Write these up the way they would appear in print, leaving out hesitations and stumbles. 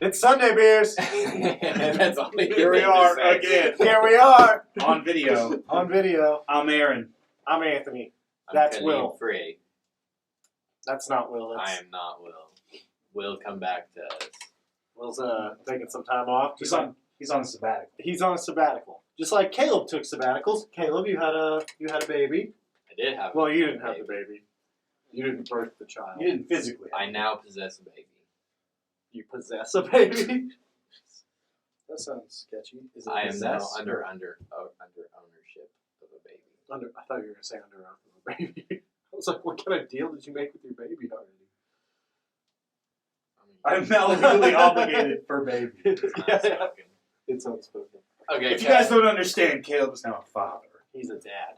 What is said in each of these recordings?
It's Sunday beers. And that's all Here we are again. Here we are On video. on video. I'm Aaron. I'm Anthony. I'm That's Khalid Will. Free. That's not Will. I That's am not Will. Will come back to us. Will's taking some time off. He's on sabbatical. He's on a sabbatical. Just like Caleb took sabbaticals. Caleb, you had a baby. I did have. Well, you a didn't have the baby. You didn't birth the child. You didn't physically. I now possess a baby. You possess a baby. That sounds sketchy. Is it I am now possess under or- ownership of a baby. Under. I thought you were gonna say under oath of a baby. I was like, what kind of deal did you make with your baby already? I'm now legally obligated for baby. Yeah. It's unspoken. Okay. If you guys don't understand, Caleb is now a father. He's a dad,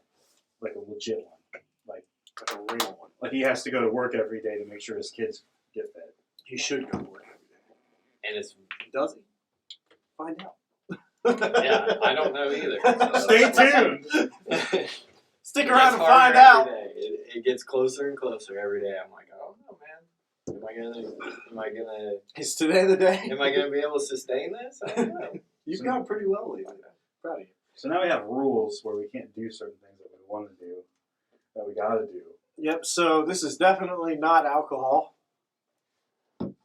Like a legit one. like a real one. Like he has to go to work every day to make sure his kids get fed. He should go to work every day. And it's Does he? Find out. yeah. I don't know either. So. Stay tuned. Stick It around gets and harder find every out. day. It gets closer and closer every day. I'm like, I don't know, man. Is today the day? Am I gonna be able to sustain this? I don't know. You've gone pretty well lately. Proud of you. So now we have rules where we can't do certain things that we want to do, that we gotta do. Yep. So this is definitely not alcohol.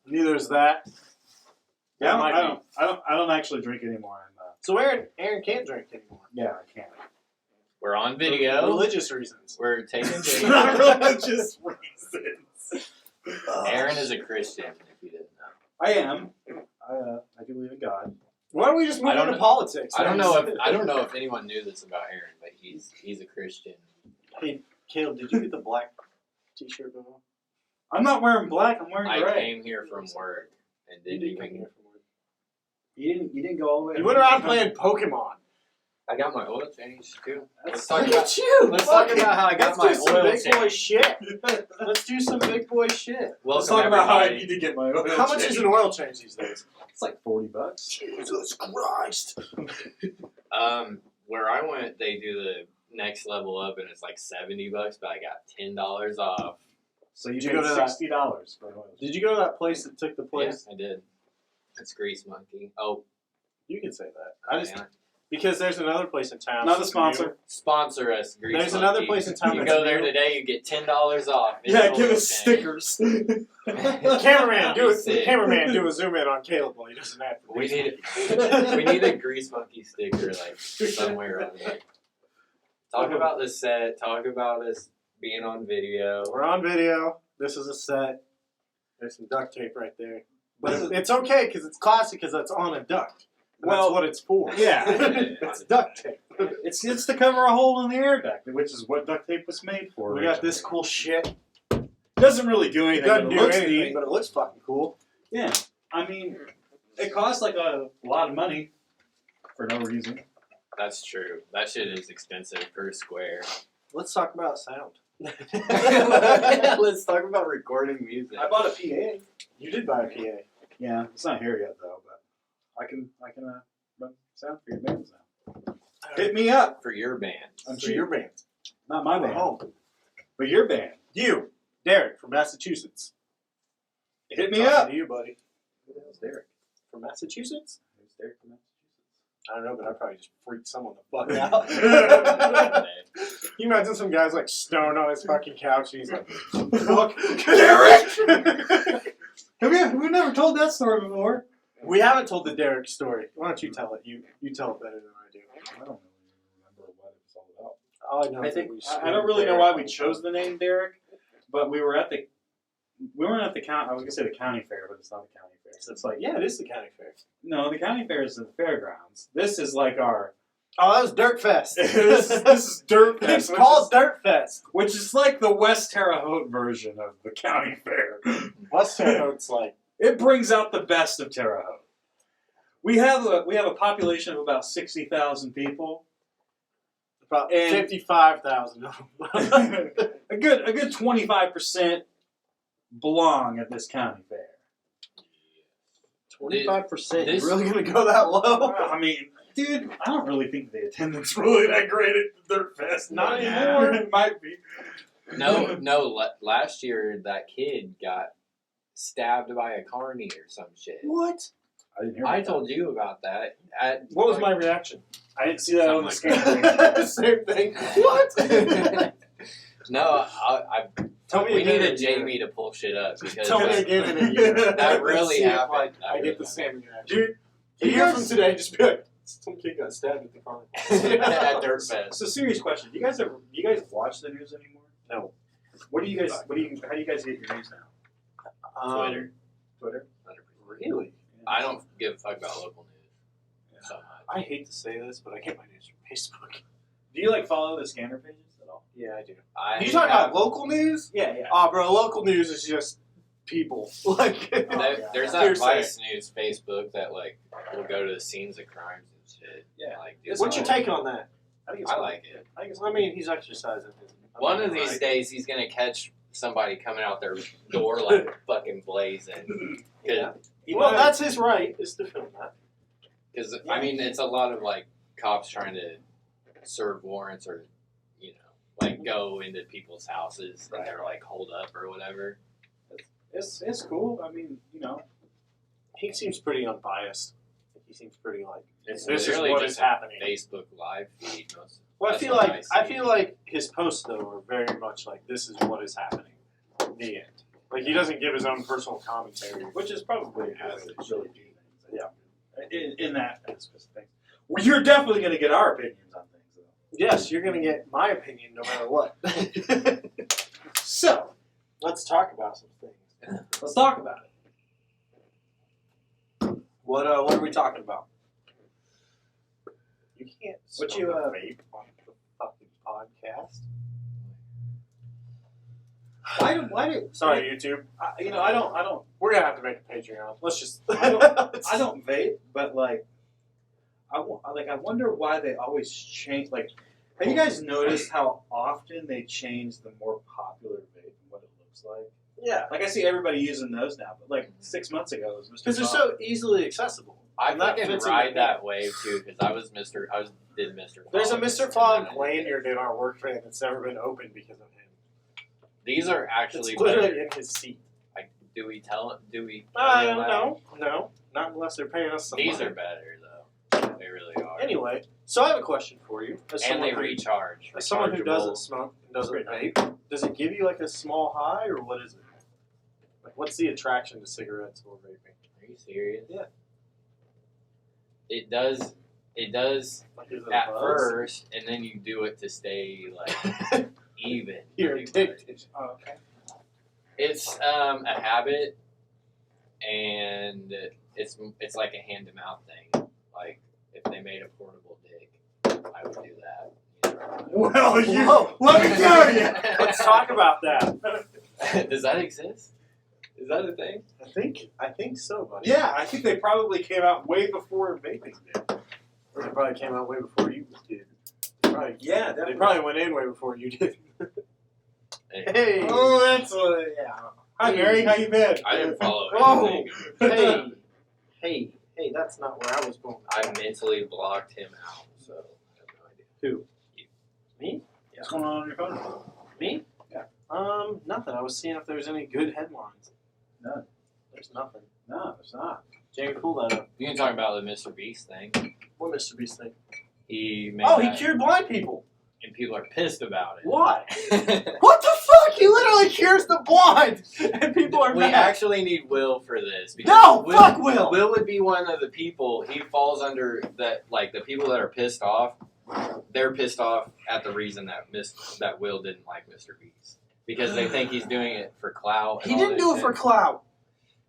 Neither is that. Yeah, Might be. I don't actually drink anymore. So Aaron can't drink anymore. Yeah, I can't. We're on For video. religious reasons. We're taking It's video. not religious reasons. Aaron is a Christian, if you didn't know. I am. I do believe in God. Why don't we just move I don't into know- politics? I don't know if anyone knew this about Aaron, but he's a Christian. Hey, Caleb, did you get the black T-shirt before? I'm not wearing black. I'm wearing I gray. came here from work and You didn't did come even. here from work. You didn't go all the way. You went around playing Pokemon. I got my oil changed too. Let's Look talk about. at you. Let's talk Fucking- about how I got Let's my do some oil big boy changed. shit. Let's do some big boy shit. Let's Welcome talk about how I everybody. need to get my oil. How much is an oil change these days? It's like $40. Jesus Christ. Where I went, they do the next level up, and it's like $70, but I got $10 off. So you Did you paid go to that- $60 for an oil. Did you go to that place that took the place? Yes, I did. It's Grease Monkey. Oh, You can say that. I just man. because there's another place in town. Not a sponsor. Sponsor us, Grease There's Monkey. another place in town You that's go there new. today, you get $10 off. Yeah, It's give oil us change. stickers. Cameraman, do He's it. sick. Cameraman, do a zoom in on Caleb while he does an ad for We Grease need Monkey. we need a Grease Monkey sticker like somewhere on there. Talk about the set. Talk about us being on video. We're on video. This is a set. There's some duct tape right there, but it's okay because it's classic because it's on a duct. And Well, that's what it's for. yeah. It's duct tape. It's to cover a hole in the air duct, which is what duct tape was made for. We got this originally. cool shit. Doesn't really do It anything. doesn't but do looks anything, neat. but it looks fucking cool. Yeah, I mean, it costs like a lot of money for no reason. That's true. That shit is expensive per square. Let's talk about sound. Let's talk about recording music. I bought a PA. You did buy a PA. Yeah, it's not here yet though, but I can run sound for your bands now. Hit me up. For your band. I'm For cheap. your band. Not my band, home. but your band. You, Derek from Massachusetts. Hit me Talking up. to you, buddy. Who the hell's Derek? From Massachusetts? Who's Derek from Massachusetts? I don't know, but I probably just freaked someone the fuck out. You imagine some guy's like stoned on his fucking couch and he's like, fuck, Derek! Have we never told that story before? We haven't told the Derek story. Why don't you tell it? You tell it better than I do. I don't remember what it was all about. All I know I is think that we I don't really know Derek why all we the chose time. the name Derek, but we weren't at the county. I was gonna say the county fair, but it's not the county fair. So it's like, yeah, it is the county fair. No, the county fair is in the fairgrounds. This is like our. Oh, that was Dirt Fest. this is Dirt Fest, It's called Dirt Fest. which is like the West Terre Haute version of the county fair. West Terre Haute's like, It brings out the best of Terre Haute. We have a population of about 60,000 people. about And- 55,000 of them. a good 25% belong at this county fair. 25%? This- You really going to go that low? I mean, dude, I don't really think the attendance really that great at the Dirt Fest. Not anymore. It might be. No. Last year that kid got stabbed by a carny or some shit. What? I didn't hear. I about told you about that. What was my reaction? that. I didn't see that on the Something screen. Same thing. What? No, Tell me we again needed in a year. Jamie to pull shit up because Tell me again in a year. that really See if, happened. like, That I really get the same reaction. Dude, A year from today, just be like, some kid got stabbed at the farm. at Dirt Fest. So serious question: Do you guys watch the news anymore? No. How do you guys get your news now? Twitter. Really? I don't give a fuck about local news so much. I hate to say this, but I get my news from Facebook. Do you follow the scanner pages at all? Yeah, I do. I You talking have- about local news? Yeah, yeah. Oh, bro, local news is just people. Like, There's that Hearsay. Vice News Facebook that will go to the scenes of crimes and shit. Yeah. Like, what's your take on that? I like it. I mean, he's exercising his. One of these days, he's gonna catch somebody coming out their door like fucking blazing. Yeah. Well, that's his right, is to film that. Because I mean, it's a lot of cops trying to serve warrants or go into people's houses and they're hold up or whatever. It's cool. I mean, He seems pretty unbiased. He seems pretty It's this is literally what just is a happening. Facebook live feed. Well, I That's feel what like I I see. feel like his posts though are very much this is what is happening. The end. He doesn't give his own personal commentary. which is probably How how it it should really be. do things. Yeah. In that aspect of things. Well, you're definitely going to get our opinions on things, though. Yes, you're gonna get my opinion no matter what. So, let's talk about some things. Let's talk about it. What are we talking about? You can't What smoke you, a vape on the fucking podcast. Why do? Sorry, YouTube. I don't. We're gonna have to make a Patreon. Let's just. I don't vape, but I wonder why they always change. Have you guys noticed how often they change the more popular vape and what it looks like? Yeah, I see everybody using those now, but 6 months ago it was Mr. because they're Bob. so easily accessible. I And that fucking fits in ride the- that wave too because I did Mr. Fogg. There's a Mr. Fogg lanyard in our work van that's never been opened because of him. These are actually It's literally better. in his seat. Do we tell it? Do we? I tell don't them know. No, not unless they're paying us some that? These money. are better though. They really are. Anyway, so I have a question for you. As and they someone who- recharge. As someone who doesn't Rechargeable. smoke and doesn't vape, does it give you a small high, or what is it? What's the attraction to cigarettes or vaping? Are you serious? Yeah. It does. It does Is it a at buzz? first, and then you do it to stay even. You're pretty much. addicted. Oh, okay. It's a habit, and it's like a hand to mouth thing. If they made a portable dick, I would do that. Well, Whoa. let me tell you. Let's talk about that. Does that exist? Is that a thing? I think so, buddy. Yeah, I think they probably came out way before vaping did. Or they probably came out way before you did. Probably, Yeah, they probably went in way before you did. Hey, Hey. Oh, that's what. Yeah. Hi, Mary. How you been? I didn't follow Whoa. anything. Hey, that's not where I was going. I mentally blocked him out, so I have no idea. Who? Me? What's going on your phone? Me? Yeah. Nothing. I was seeing if there's any good headlines. None. There's nothing. No, it's not. Jamie, pull that up. You can talk about the Mr. Beast thing. What Mr. Beast thing? He made Oh, he that, cured blind people. and people are pissed about it. Why? What the fuck? He literally cures the blind, and people are We mad. actually need Will for this. Because No, fuck Will. Will would be one of the people. He falls under that. The people that are pissed off. They're pissed off at the reason that Will didn't like Mr. Beast because they think he's doing it for clout. He didn't do it for clout.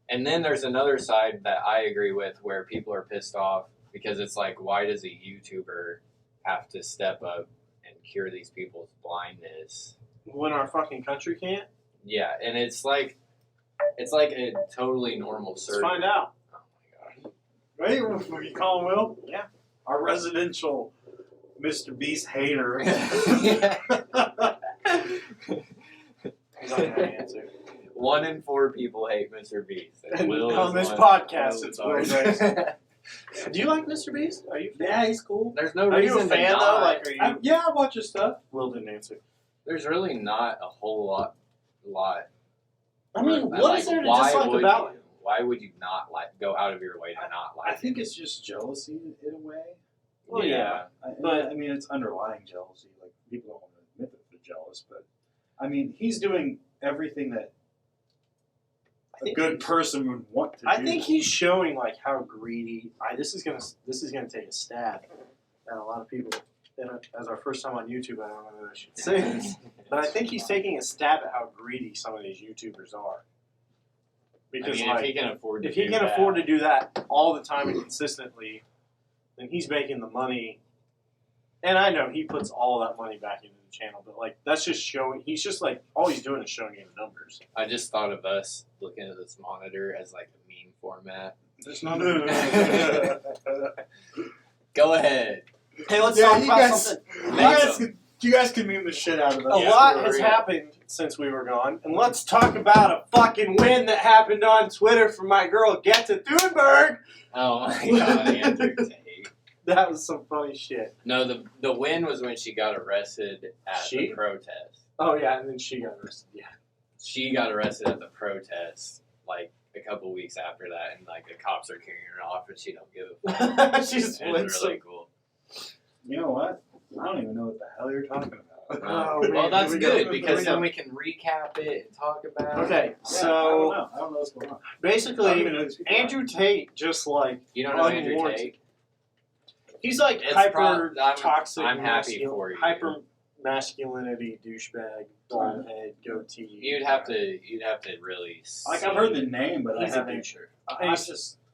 And then there's another side that I agree with where people are pissed off because it's why does a YouTuber have to step up and cure these people's blindness? When our fucking country can't, Yeah, and it's like a totally normal let's surgery. find out. Oh my god. Right? Were you calling Will? Yeah. Our residential Mr. Beast hater. He's not gonna answer. 1 in 4 people hate Mr. Beast. And Will on is this one. podcast, Will it's is Will ours. Grace. Do you like Mr. Beast? Are you? Yeah, he's cool. There's no Are you reason a fan to though? not. Like, are you? Yeah, I watch his stuff. Will didn't answer. There's really not a whole lot. I mean, But, what is there to why dislike would about you? him? Why would you not go out of your way to not like I think him? it's just jealousy in a way. Well, yeah. I mean, it's underlying jealousy. Like, people don't want to admit that they're jealous, but I mean, he's doing everything that a good person would want to do. I think he's showing like how greedy. This is gonna take a stab at a lot of people. And as our first time on YouTube, I don't know that I should say this, but I think he's taking a stab at how greedy some of these YouTubers are. Because if he can afford to if he do can that, afford to do that all the time and consistently, then he's making the money. And I know he puts all that money back into the channel, but like that's just showing. He's just like all he's doing is showing you the numbers. I just thought of us looking at this monitor as like a meme format. There's not. Go ahead. Hey, let's Yeah, talk you about guys- something. You guys can meme the shit out of us. A Yeah, lot for has real. happened since we were gone, and let's talk about a fucking win that happened on Twitter for my girl Tate Thunberg. Oh my god, Andrew Tate. That was some funny shit. No, the win was when she got arrested at She? the protest. Oh yeah, and then she got arrested. Yeah. She got arrested at the protest like a couple weeks after that, and like the cops are carrying her off, and she don't give a fuck. She's It's really cool. You know what? I don't even know what the hell you're talking about. Oh, man, Well, that's here we go. good because Here then we we can recap it and talk about it. Okay, Yeah, so I don't know what's going on. I don't basically, even know these people. Andrew Tate just like You don't know Andrew unwarranted- Tate? He's like It's hyper I'm toxic. happy masculine- for you. Hyper masculinity, douchebag, bald head, goatee. You'd have to really. Like, I've heard the name, but He's I a haven't. doucher.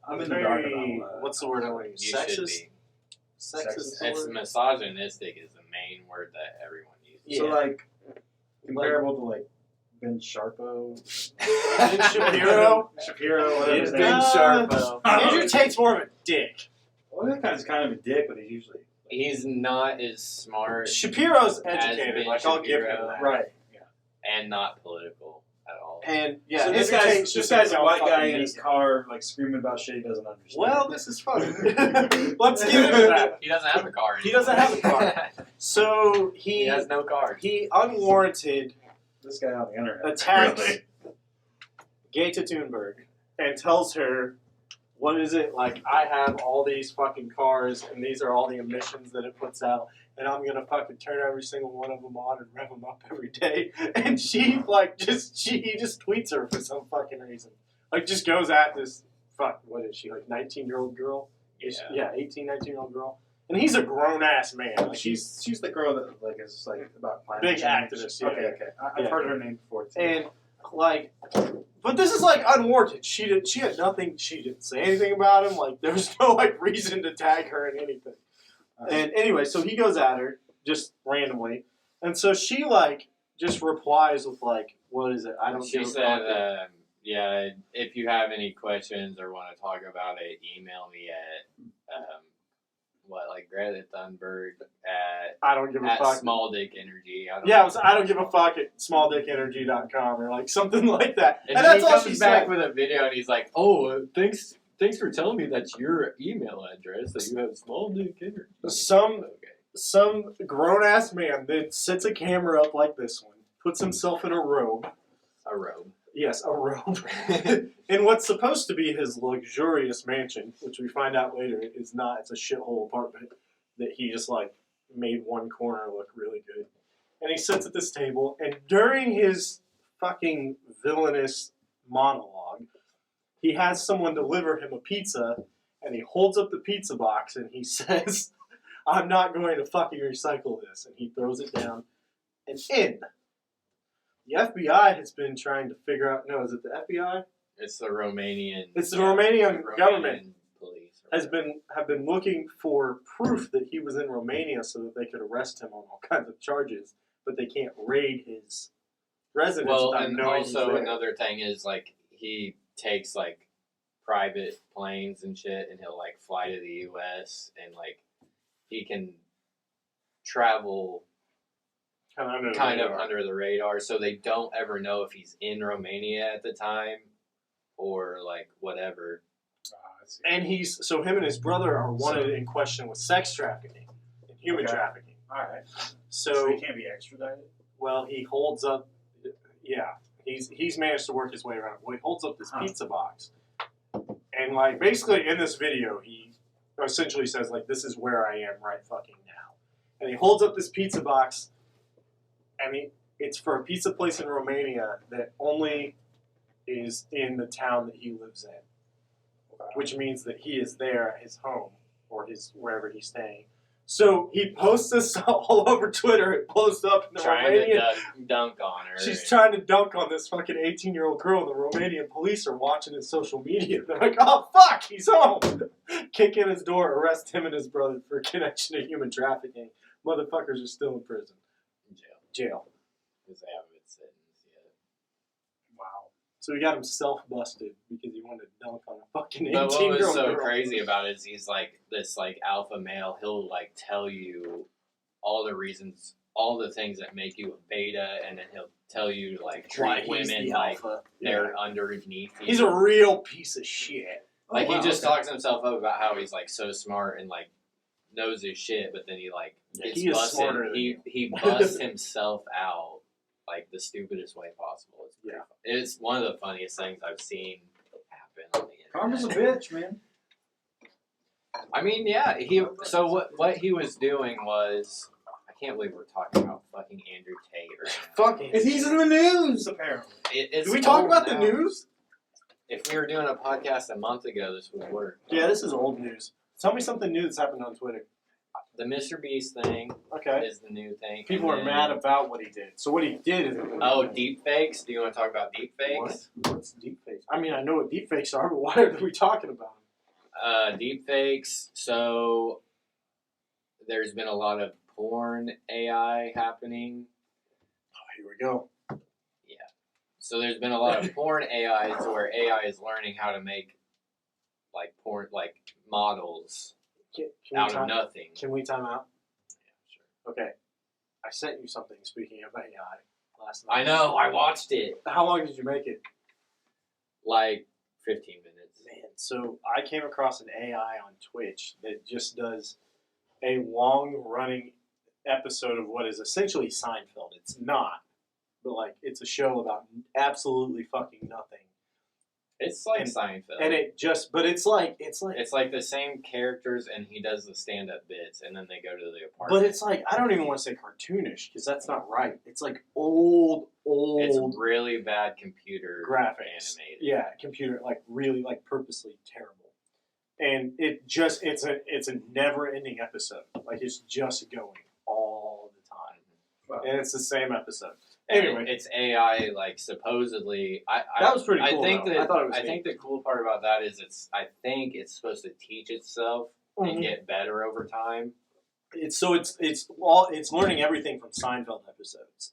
I'm in the dark Very. about What's the word I want to use? You should Sexist. be. Sexist. is the It's word? misogynistic is the main word that everyone uses. So, Yeah. like, comparable to, like, Ben Sharpo. Ben Shapiro. Shapiro, whatever his Ben name is. Sharpo. Andrew Tate's more of a dick. Well, that guy's kind of a dick, but he's usually. He's not as smart Shapiro's As educated. Ben Like I'll give him Shapiro. that. Right. and not political at all. And yeah, So this Andrew guy's Tate's this just guy's a dumb white fucking guy in his idiot. car, like screaming about shit he doesn't understand. Well, this is fun. Let's get into that. He doesn't have a car. He doesn't have a car. So he has no car. he unwarranted this guy on the internet attacks Really? Tate Thunberg and tells her, what is it, like, I have all these fucking cars and these are all the emissions that it puts out and I'm gonna fucking turn every single one of them on and rev them up every day. And she, like, he just tweets her for some fucking reason. Like, just goes at this, what is she, like, 19-year-old girl? Yeah, 18, 19-year-old girl. And he's a grown-ass man. Like, She's the girl that like is like about climate Big change. activist, yeah. Okay. I've Yeah. heard her name before too. And like, but this is like unwarranted. She had nothing. She didn't say anything about him. Like, there was no like reason to tag her in anything. And anyway, so he goes at her just randomly, and so she like just replies with like, "What is it? I don't." She give a said, fuck." "Yeah, if you have any questions or want to talk about it, email me at Greta Thunberg at I don't give a fuck. Small Dick Energy." Yeah, it was, I don't give a fuck at smalldickenergy.com or like something like that. And, And then that's he all comes she back said. with a video, and he's like, "Oh, thanks for telling me that's your email address. That you have Small Dick Energy." Some grown ass man then sets a camera up like this one, puts himself in a robe. A robe. Yes, a robe. In what's supposed to be his luxurious mansion, which we find out later it is not. It's a shithole apartment that he just like made one corner look really good. And he sits at this table, and during his fucking villainous monologue, he has someone deliver him a pizza, and he holds up the pizza box and he says, "I'm not going to fucking recycle this," and he throws it down. And the FBI has been trying to figure out. No, is it the FBI? It's the Romanian. It's the Romanian government police have been looking for proof that he was in Romania so that they could arrest him on all kinds of charges, but they can't raid his residence. Well, without and knowing he's also there. another thing is like he takes like private planes and shit, and he'll like fly to the U.S. and like he can travel kind of under the radar, so they don't ever know if he's in Romania at the time or like whatever. And him and his brother are wanted in question with sex trafficking and human trafficking. All right. So he can't be extradited. well, he holds up. Yeah, he's managed to work his way around. Well, he holds up this pizza box, And like basically in this video, he essentially says like, "This is where I am right fucking now," and he holds up this pizza box, and it's for a pizza place in Romania that only is in the town that he lives in, which means that he is there at his home or his wherever he's staying. So he posts this all over Twitter. It blows up in the Trying Romanian. to dunk on her. She's trying to dunk on this fucking 18-year-old girl, and the Romanian police are watching his social media. They're like, "Oh fuck, he's home!" Kick in his door, arrest him and his brother for connection to human trafficking. Motherfuckers are still in prison. Jail. Because they haven't been sentenced yet. Wow. So he got himself busted because he wanted to dunk on a fucking 18-year-old But what was so girl. crazy about it is he's like this like alpha male. He'll like tell you all the reasons, all the things that make you a beta, and then he'll tell you like Why treat he's women the like alpha. they're underneath you. He's a real piece of shit. Like Oh, wow, he just okay. talks himself up about how he's like so smart and like knows his shit, but then he like Yeah, gets he is busted. smarter than He busts himself out like the stupidest way possible. It's pretty fun. It's one of the funniest things I've seen happen on the internet. Karma's a bitch, man. I mean, yeah. So what he was doing was, I can't believe we're talking about fucking Andrew Tate right now. Fucking. Because he's in the news, apparently. It's Did we talk old about the now. news? If we were doing a podcast a month ago, this would work. Yeah, this is old news. Tell me something new that's happened on Twitter. The Mr. Beast thing Okay. is the new thing. People and are then- mad about what he did. So what he did is... Oh, deepfakes? Do you want to talk about deepfakes? What? What's deepfakes? I mean, I know what deepfakes are, but why are we talking about them? Deepfakes. So there's been a lot of porn AI happening. Oh, here we go. So there's been a lot of porn AI to where AI is learning how to make like porn, like models Can out we of time, nothing. Can we time out? Sure. Okay. I sent you something, speaking of AI, last night. I know. I watched it. How long did you make it? Like 15 minutes. Man, so I came across an AI on Twitch that just does a long-running episode of what is essentially Seinfeld. It's not, but like it's a show about absolutely fucking nothing. It's like And- Seinfeld. And it's like it's like the same characters, and he does the stand-up bits, and then they go to the apartment. but it's like I don't even want to say cartoonish because that's not right. It's like old It's really bad computer graphics. animated. Yeah, computer like really like purposely terrible. And it's a never-ending episode. Like it's just going all the time. Wow. And it's the same episode. Anyway, Anyway, it's AI. Like supposedly, that was pretty cool. I think though. that I thought it was I think the cool part about that is I think it's supposed to teach itself and get better over time. It's learning everything from Seinfeld episodes.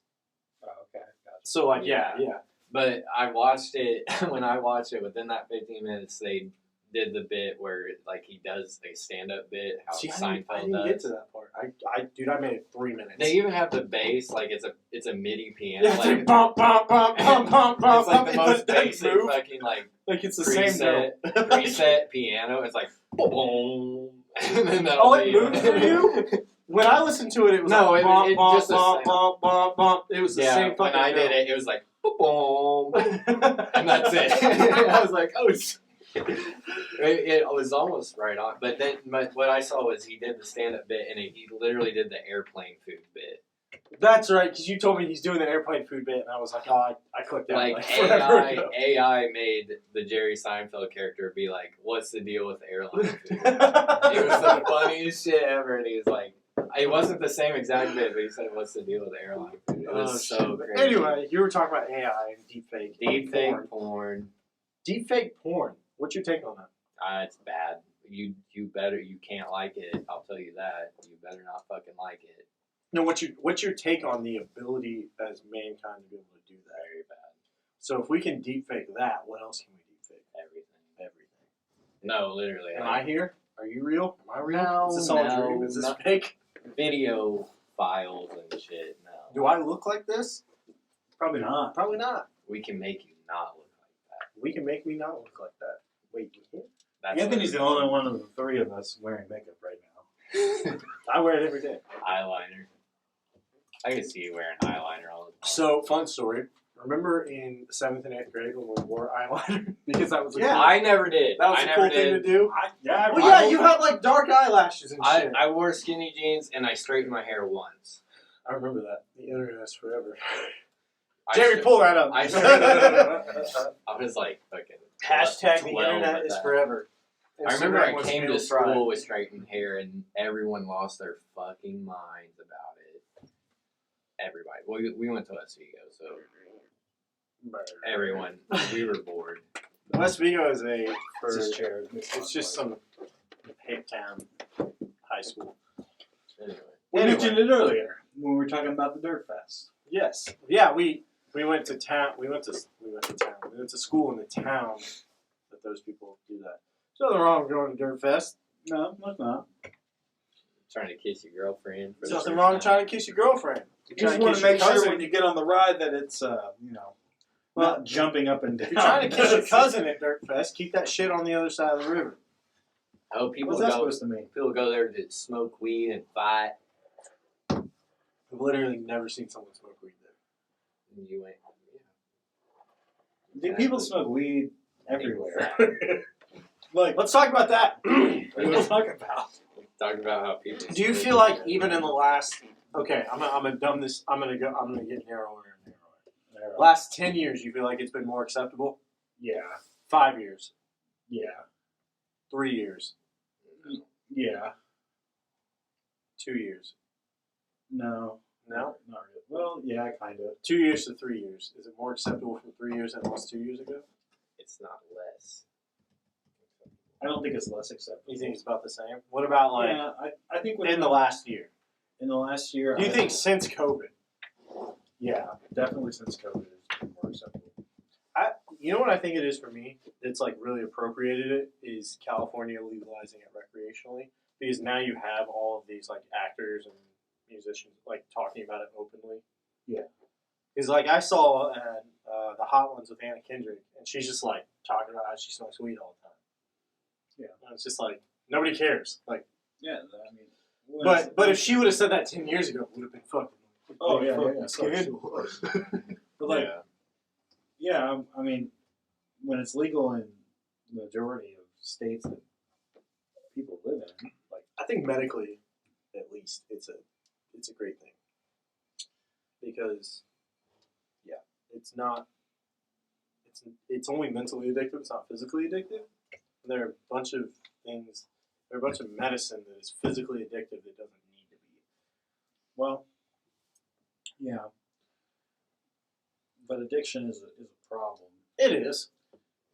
Oh, okay. Gotcha. So like Yeah. yeah. But I watched it when I watched it. Within that 15 minutes, they did the bit where like he does a stand-up bit, how See, I Seinfeld didn't does. get to that part. I made it 3 minutes. They even have the bass, like it's a MIDI piano. yeah, it's like, like bump bump bump bump bump bump. it's like the It most doesn't basic move. fucking like Like it's the same note. preset piano. It's like boom, and then that'll Oh, it be moves for you? When I listened to it, it was No, like it- bump, it bump, just the bump, same. bump, bump, bump. It was the yeah, same when fucking I did note. it was like boom, and that's it. I was like, oh. It was almost right on, but then what I saw was he did the stand-up bit, and he literally did the airplane food bit. That's right, because you told me he's doing the airplane food bit, and I was like, oh, I clicked out Like forever ago. AI made the Jerry Seinfeld character be like, "What's the deal with airline food?" It was the funniest shit ever, and he was like, it wasn't the same exact bit, but he said, "What's the deal with airline food?" It was so shit. crazy. Anyway, you were talking about AI and deepfake. Deepfake porn. Deepfake porn. What's your take on that? It's bad. You can't like it. I'll tell you that. You better not fucking like it. No, what's your take on the ability as mankind to be able to do that? Very bad. So if we can deepfake that, what else can we deepfake? Everything. No, literally. Am I here? Are you real? Am I real? No, Is this all a no, dream? Is this no. fake? Video files and shit. No. Do I look like this? Probably not. Probably not. We can make you not look like that. We can make me not look like that. Wait, you can't? That's Anthony's the what- only one of the three of us wearing makeup right now. I wear it every day. eyeliner. I can see you wearing eyeliner all the time. So, fun story. Remember in 7th and 8th grade when we wore eyeliner? Because that was a Yeah. cool, I never did. that was I a never cool thing to did. do. Yeah, Well, yeah, you had like dark eyelashes and shit. I wore skinny jeans and I straightened my hair once. I remember that. The internet's forever. I Jerry, st- pull that up. I I was like fucking Hashtag the 12 internet at is that. forever. I remember I Instagram was came to still fried. school with straightened hair and everyone lost their fucking minds about it. Everybody. We went to West Vigo, so everyone, we were bored. West Vigo is It's his chair. it's just some hick town high school. Anyway. We Anyway. mentioned it earlier when we were talking about the Dirt Fest. Yes. Yeah, we went to town. We went to town. We went to school in the town that those people do that. There's nothing wrong with going to Dirt Fest. No, it's not. Trying to kiss your girlfriend. For There's the nothing first wrong time. with trying to kiss your girlfriend. You just want to make sure when you get on the ride that it's, not jumping up and down. If you're trying to kiss your cousin at Dirt Fest, keep that shit on the other side of the river. Oh, people What's that go. supposed to mean? People go there to smoke weed and fight. I've literally never seen someone smoke weed there. And you went. Do people smoke weed everywhere? Like, let's talk about that. What are you talking about? Talk about how people. Do you smoke feel like weed even in the everywhere. last? Okay, I'm gonna dumb this. I'm gonna get narrower and narrower. Last 10 years, you feel like it's been more acceptable? Yeah. 5 years, Yeah. 3 years, Yeah. 2 years. No. No, Not really. Well, yeah, kind of. 2 years to 3 years. Is it more acceptable from 3 years than it was 2 years ago? It's not less. I don't think it's less acceptable. You think it's about the same? What about like Yeah, I think in the last year? in the last year. Do you think since COVID? Yeah, definitely since COVID it's been more acceptable. You know what I think it is for me that's like really appropriated it is California legalizing it recreationally, because now you have all of these like actors and musicians like talking about it openly. Yeah. Because like I saw the Hot Ones with Anna Kendrick, and she's just like talking about how she smokes weed all the time. Yeah. And it's just like nobody cares. Like, Yeah, I mean. but if she would have said that 10 years ago, it would have been fucking. Oh, yeah, fucking yeah, yeah. scandal. But like, yeah, I mean, when it's legal in the majority of states that people live in, like, I think medically, at least, it's a great thing because, yeah, it's not. It's only mentally addictive. It's not physically addictive. And there are a bunch of things. There are a bunch of medicine that is physically addictive that doesn't need to be. well, yeah. But addiction is a problem. It is,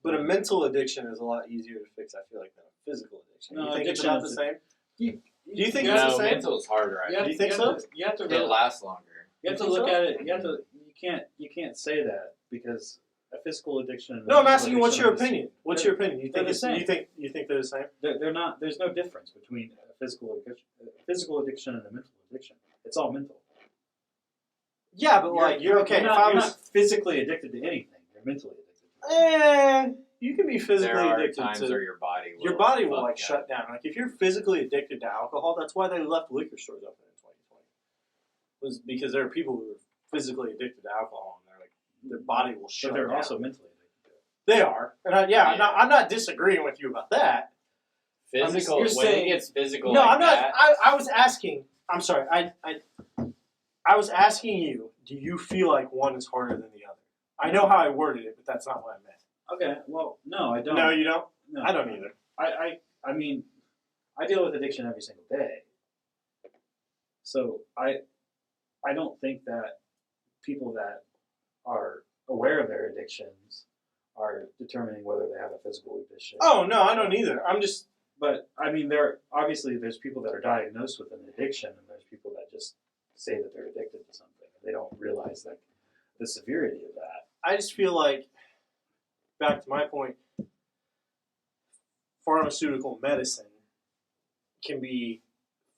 but a mental addiction is a lot easier to fix. I feel like than a physical addiction. No, you think it's addiction about the is- same? Do you think No, it's the same? mental is harder. I You have, Do you think you so? have to, you have to It really, lasts longer. you have to You think look so? at it. You can't say that because a physical addiction. And a No, I'm mental asking you, what's addiction your are the opinion? What's they're- your opinion? You they're think the it's, same. you think they're the same? They're not. There's no difference between a physical addiction and a mental addiction. It's all mental. Yeah, but like you're okay. You're If not, I you're was, not physically addicted to anything. You're mentally addicted. you can be physically There are addicted times to. where your body will. Your body will fuck like up. shut down. Like if you're physically addicted to alcohol, that's why they left liquor stores open in 2020. Was because there are people who are physically addicted to alcohol, and they're like their body will shut But they're down. also mentally addicted to it. They are, and I'm not disagreeing with you about that. Physical. You're When saying- it gets physical, No, like I'm not. that, I was asking. I'm sorry. I was asking you. Do you feel like one is harder than the other? I know how I worded it, but that's not what I meant. Okay. Well, no, I don't. No, you don't. No. I don't either. I mean, I deal with addiction every single day. So I don't think that people that are aware of their addictions are determining whether they have a physical addiction. Oh no, I don't either. I'm just. But I mean, there's people that are diagnosed with an addiction, and there's people that just say that they're addicted to something, and they don't realize like the severity of that. I just feel like, back to my point, pharmaceutical medicine can be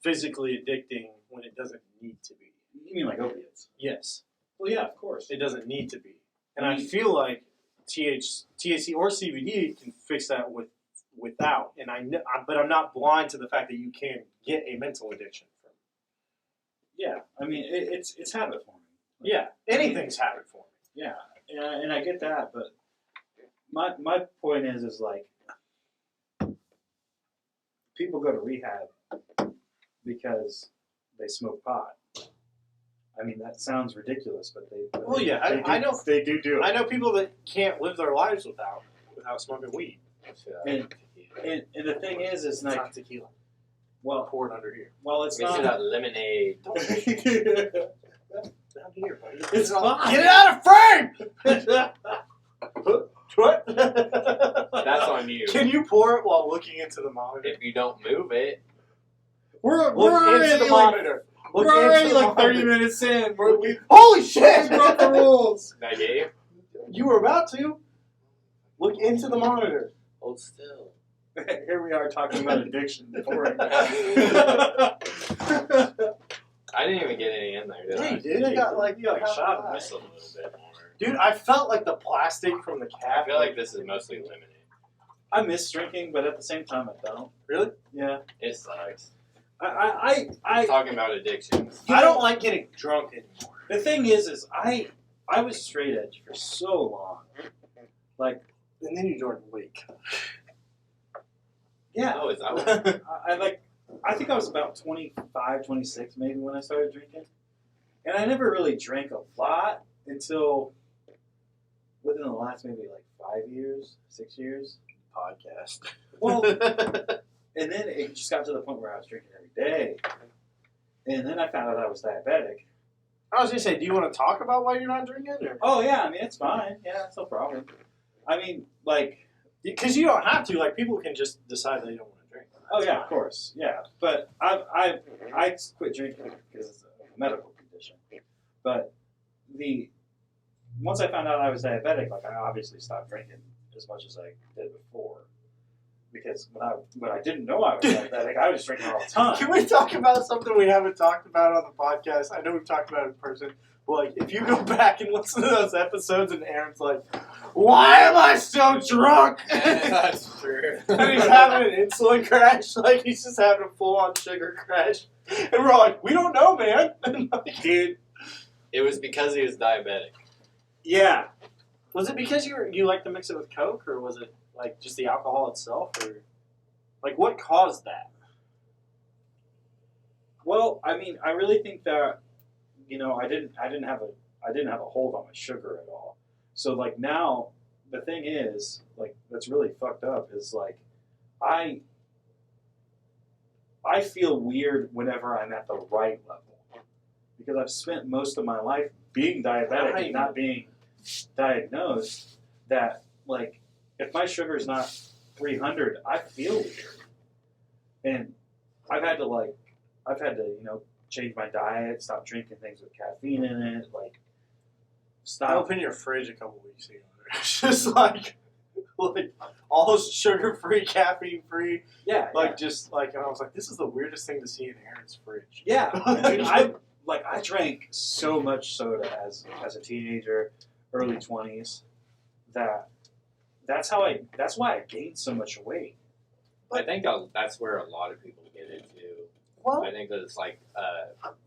physically addicting when it doesn't need to be. You mean like opiates? Yes, Well, yeah, of course. it doesn't need to be, and I feel like THC or CBD can fix that without. And I know, but I'm not blind to the fact that you can get a mental addiction from. Yeah, I mean it's habit forming. Yeah, anything's habit forming. Yeah, and I get that, but my point is like people go to rehab because they smoke pot. I mean, that sounds ridiculous, but Well, yeah, I know they do it. I know people that can't live their lives without smoking weed. And the thing is It's like, not tequila. well, Pour it under here. well, it's We should not. have lemonade. Down here, buddy. It's fine. Get it out of frame! What? That's on you. Can you pour it while looking into the monitor? If you don't move it, We're Look into already the like, monitor. Look we're already into the like 30 monitor. minutes in. Holy shit! We broke the rules. that game, You were about to. Look into the monitor. hold still. Here we are talking about addiction. I didn't even get any in there, did Yeah, I? you did. You got like half shot a of Just it. a little bit more. Dude, I felt like the plastic from the I cap. feel like this is mostly lemonade. I miss drinking, but at the same time, I don't. Really? Yeah. It sucks. I Talking about addictions. I don't like getting drunk anymore. the thing is I was straight edge for so long. Like, And then you joined Wake. yeah. Oh, is that what? I think I was about 25, 26 maybe when I started drinking. And I never really drank a lot until within the last maybe like 5 years, 6 years. Podcast. Well, and then it just got to the point where I was drinking every day. And then I found out I was diabetic. I was gonna say, do you want to talk about why you're not drinking? Or? Oh, yeah, I mean, it's fine. Yeah, it's no problem. I mean, like, Because you don't have to. Like, people can just decide they don't want to drink. oh, yeah, of course. Yeah. But I quit drinking because it's a medical condition. But once I found out I was diabetic, like, I obviously stopped drinking as much as I did before. Because when I didn't know I was diabetic, I was drinking all the time. Can we talk about something we haven't talked about on the podcast? I know we've talked about it in person. But like, if you go back and listen to those episodes, and Aaron's like, "Why am I so drunk?" That's true. And he's having an insulin crash, like he's just having a full-on sugar crash, and we're all like, "We don't know, man." And like, Dude, It was because he was diabetic. yeah. was it because you like to mix it with Coke, or was it like just the alcohol itself, or like what caused that? Well, I mean, I really think that, I didn't have a hold on my sugar at all. So like now, the thing is, like, that's really fucked up is like, I feel weird whenever I'm at the right level because I've spent most of my life being diabetic and not being diagnosed. That like, if my sugar is not 300, I feel weird, and I've had to change my diet, stop drinking things with caffeine in it, like I stop. opened your fridge a couple weeks ago. It's just like all sugar-free, caffeine-free. Yeah, And I was like, this is the weirdest thing to see in Aaron's fridge. yeah. Dude, I drank so much soda as a teenager, early 20s, that's why I gained so much weight. I think that's where a lot of people get into. Well, I think that it's like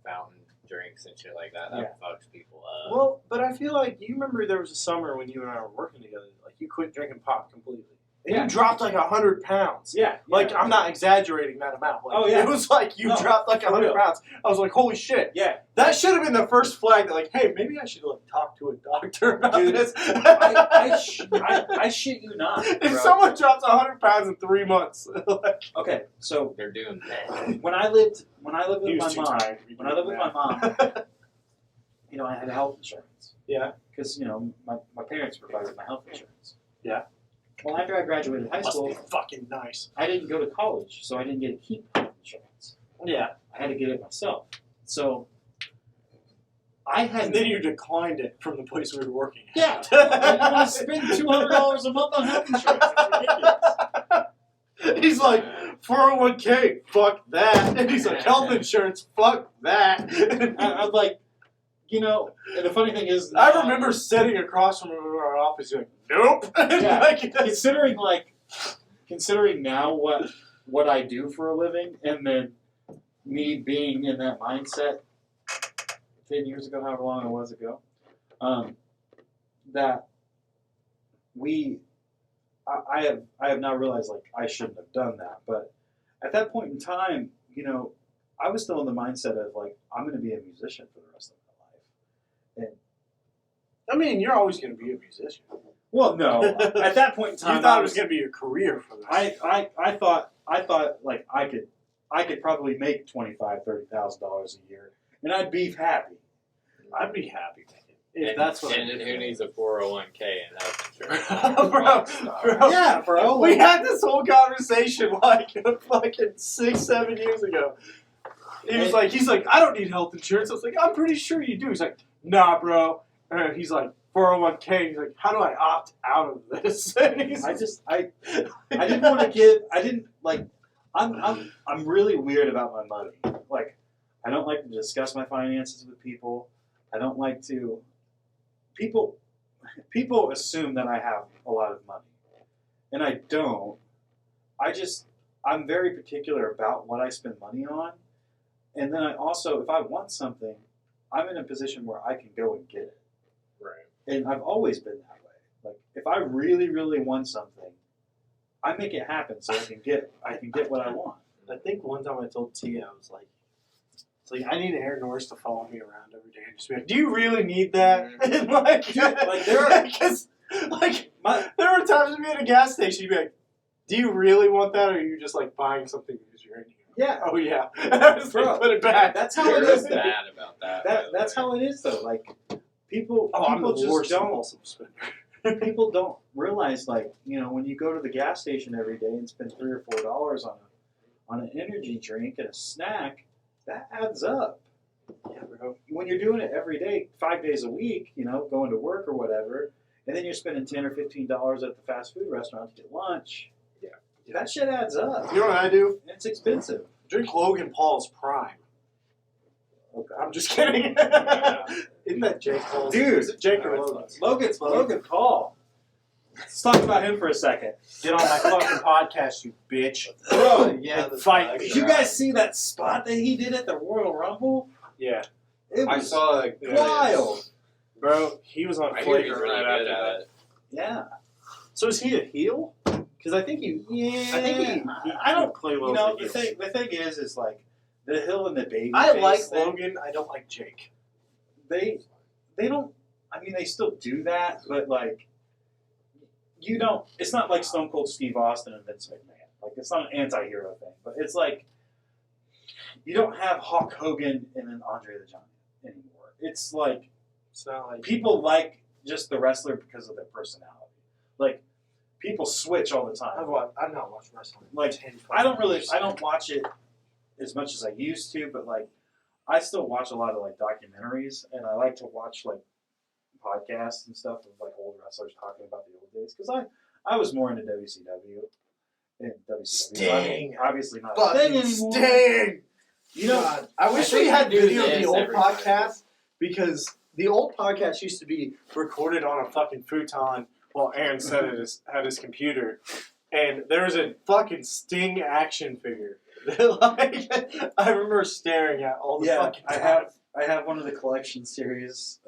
fountain drinks and shit like that. That fucks people up. well, but I feel like you remember there was a summer when you and I were working together. Like you quit drinking pot completely. And you dropped like 100 pounds. Yeah. Like, I'm not exaggerating that amount. Like, Oh, yeah. It was like you dropped like for 100 real. pounds. I was like, holy shit. Yeah. That should have been the first flag that, like, hey, maybe I should, like, talk to a doctor about Dude, this. I shit you not. If bro. someone drops 100 pounds in 3 months, like, Okay, so They're doing that. when I lived with he my was too mom, tired. when I lived with my mom, I had health insurance. Yeah. Because, my parents provided my health insurance. Yeah. Well, after I graduated high Must school, be fucking nice. I didn't go to college, so I didn't get to keep health insurance. Yeah. I had to get it myself. So I had. And then you declined it from the place we were working at. Yeah. I want to spend $200 a month on health insurance. It's ridiculous. He's like, 401k, fuck that. And he's like, health insurance, fuck that. I'm like, and the funny thing is, I remember sitting across from our office, like, nope. Yeah. Like, considering now what I do for a living, and then me being in that mindset 10 years ago, however long it was ago, that I have now realized like I shouldn't have done that, but at that point in time, I was still in the mindset of like I'm going to be a musician for the rest of my life. I mean, you're always going to be a musician. Well, no, at that point in time, You thought it was going to be your career for this. I thought like I could probably make $25,000-$30,000 a year, and I'd be happy. I'd be happy. And That's what. And who needs a 401k and health insurance? bro. Yeah, bro. We had this whole conversation like fucking 6-7 years ago. He's like, I don't need health insurance. I was like, I'm pretty sure you do. He's like, nah, bro. And he's like, 401k. He's like, how do I opt out of this? And he's I didn't want to give. I didn't like. I'm really weird about my money. Like, I don't like to discuss my finances with people. I don't like to. People assume that I have a lot of money, and I don't. I'm very particular about what I spend money on, and then I also, if I want something, I'm in a position where I can go and get it. Right. And I've always been that way. Like, if I really, really want something, I make it happen so I can get what I want. I think one time I told Tia, I was like, it's like, I need Aaron Norris to follow me around every day and just be like, do you really need that? And there were times we'd be at a gas station, you'd be like, do you really want that, or are you just like buying something because you're in here? Yeah. Oh yeah. I was like, put it back. That's how it is. Bad about that. That's how it is though. Like people I'm the just worst don't. impulsive spender. People don't realize, like, when you go to the gas station every day and spend $3 or $4 on an energy drink and a snack, that adds up. Yeah, bro. When you're doing it every day, 5 days a week, going to work or whatever, and then you're spending $10 or $15 at the fast food restaurant to get lunch. Yeah. That shit adds up. You know what I do? And it's expensive. Drink Logan Paul's Prime. Okay. I'm just kidding. Isn't that Jake Paul? Dude. Is it Jake or Logan? Logan Paul. Let's talk about him for a second. Get on my fucking podcast, you bitch. Bro, Yeah, and fight. did you guys see that spot that he did at the Royal Rumble? Yeah. It I was saw wild. Bro, he was on I hear he's flagrant really right good after at that. it. Yeah. So is he a heel? Because I think he I don't play well. the thing is like the Hill and the Baby. I like face thing, Logan. I don't like Jake. They don't. I mean, they still do that, but like, you don't. It's not like Stone Cold Steve Austin and Vince McMahon. Like, it's not an anti-hero thing, but it's like you don't have Hulk Hogan and then Andre the Giant anymore. It's like It's not like people like just the wrestler because of their personality. Like, people switch all the time. I've not watched wrestling. Like, 10, I don't watch it as much as I used to, but like, I still watch a lot of like documentaries, and I like to watch like podcasts and stuff of like old wrestlers talking about the old days, because I was more into WCW and WCW. Sting. Obviously not a thing anymore. Sting. God, I wish I we think had we do video of this the old every time. podcast, because the old podcast used to be recorded on a fucking futon while Aaron sat at his computer, and there was a fucking Sting action figure. Like, I remember staring at all the fucking time. I have one of the collection series.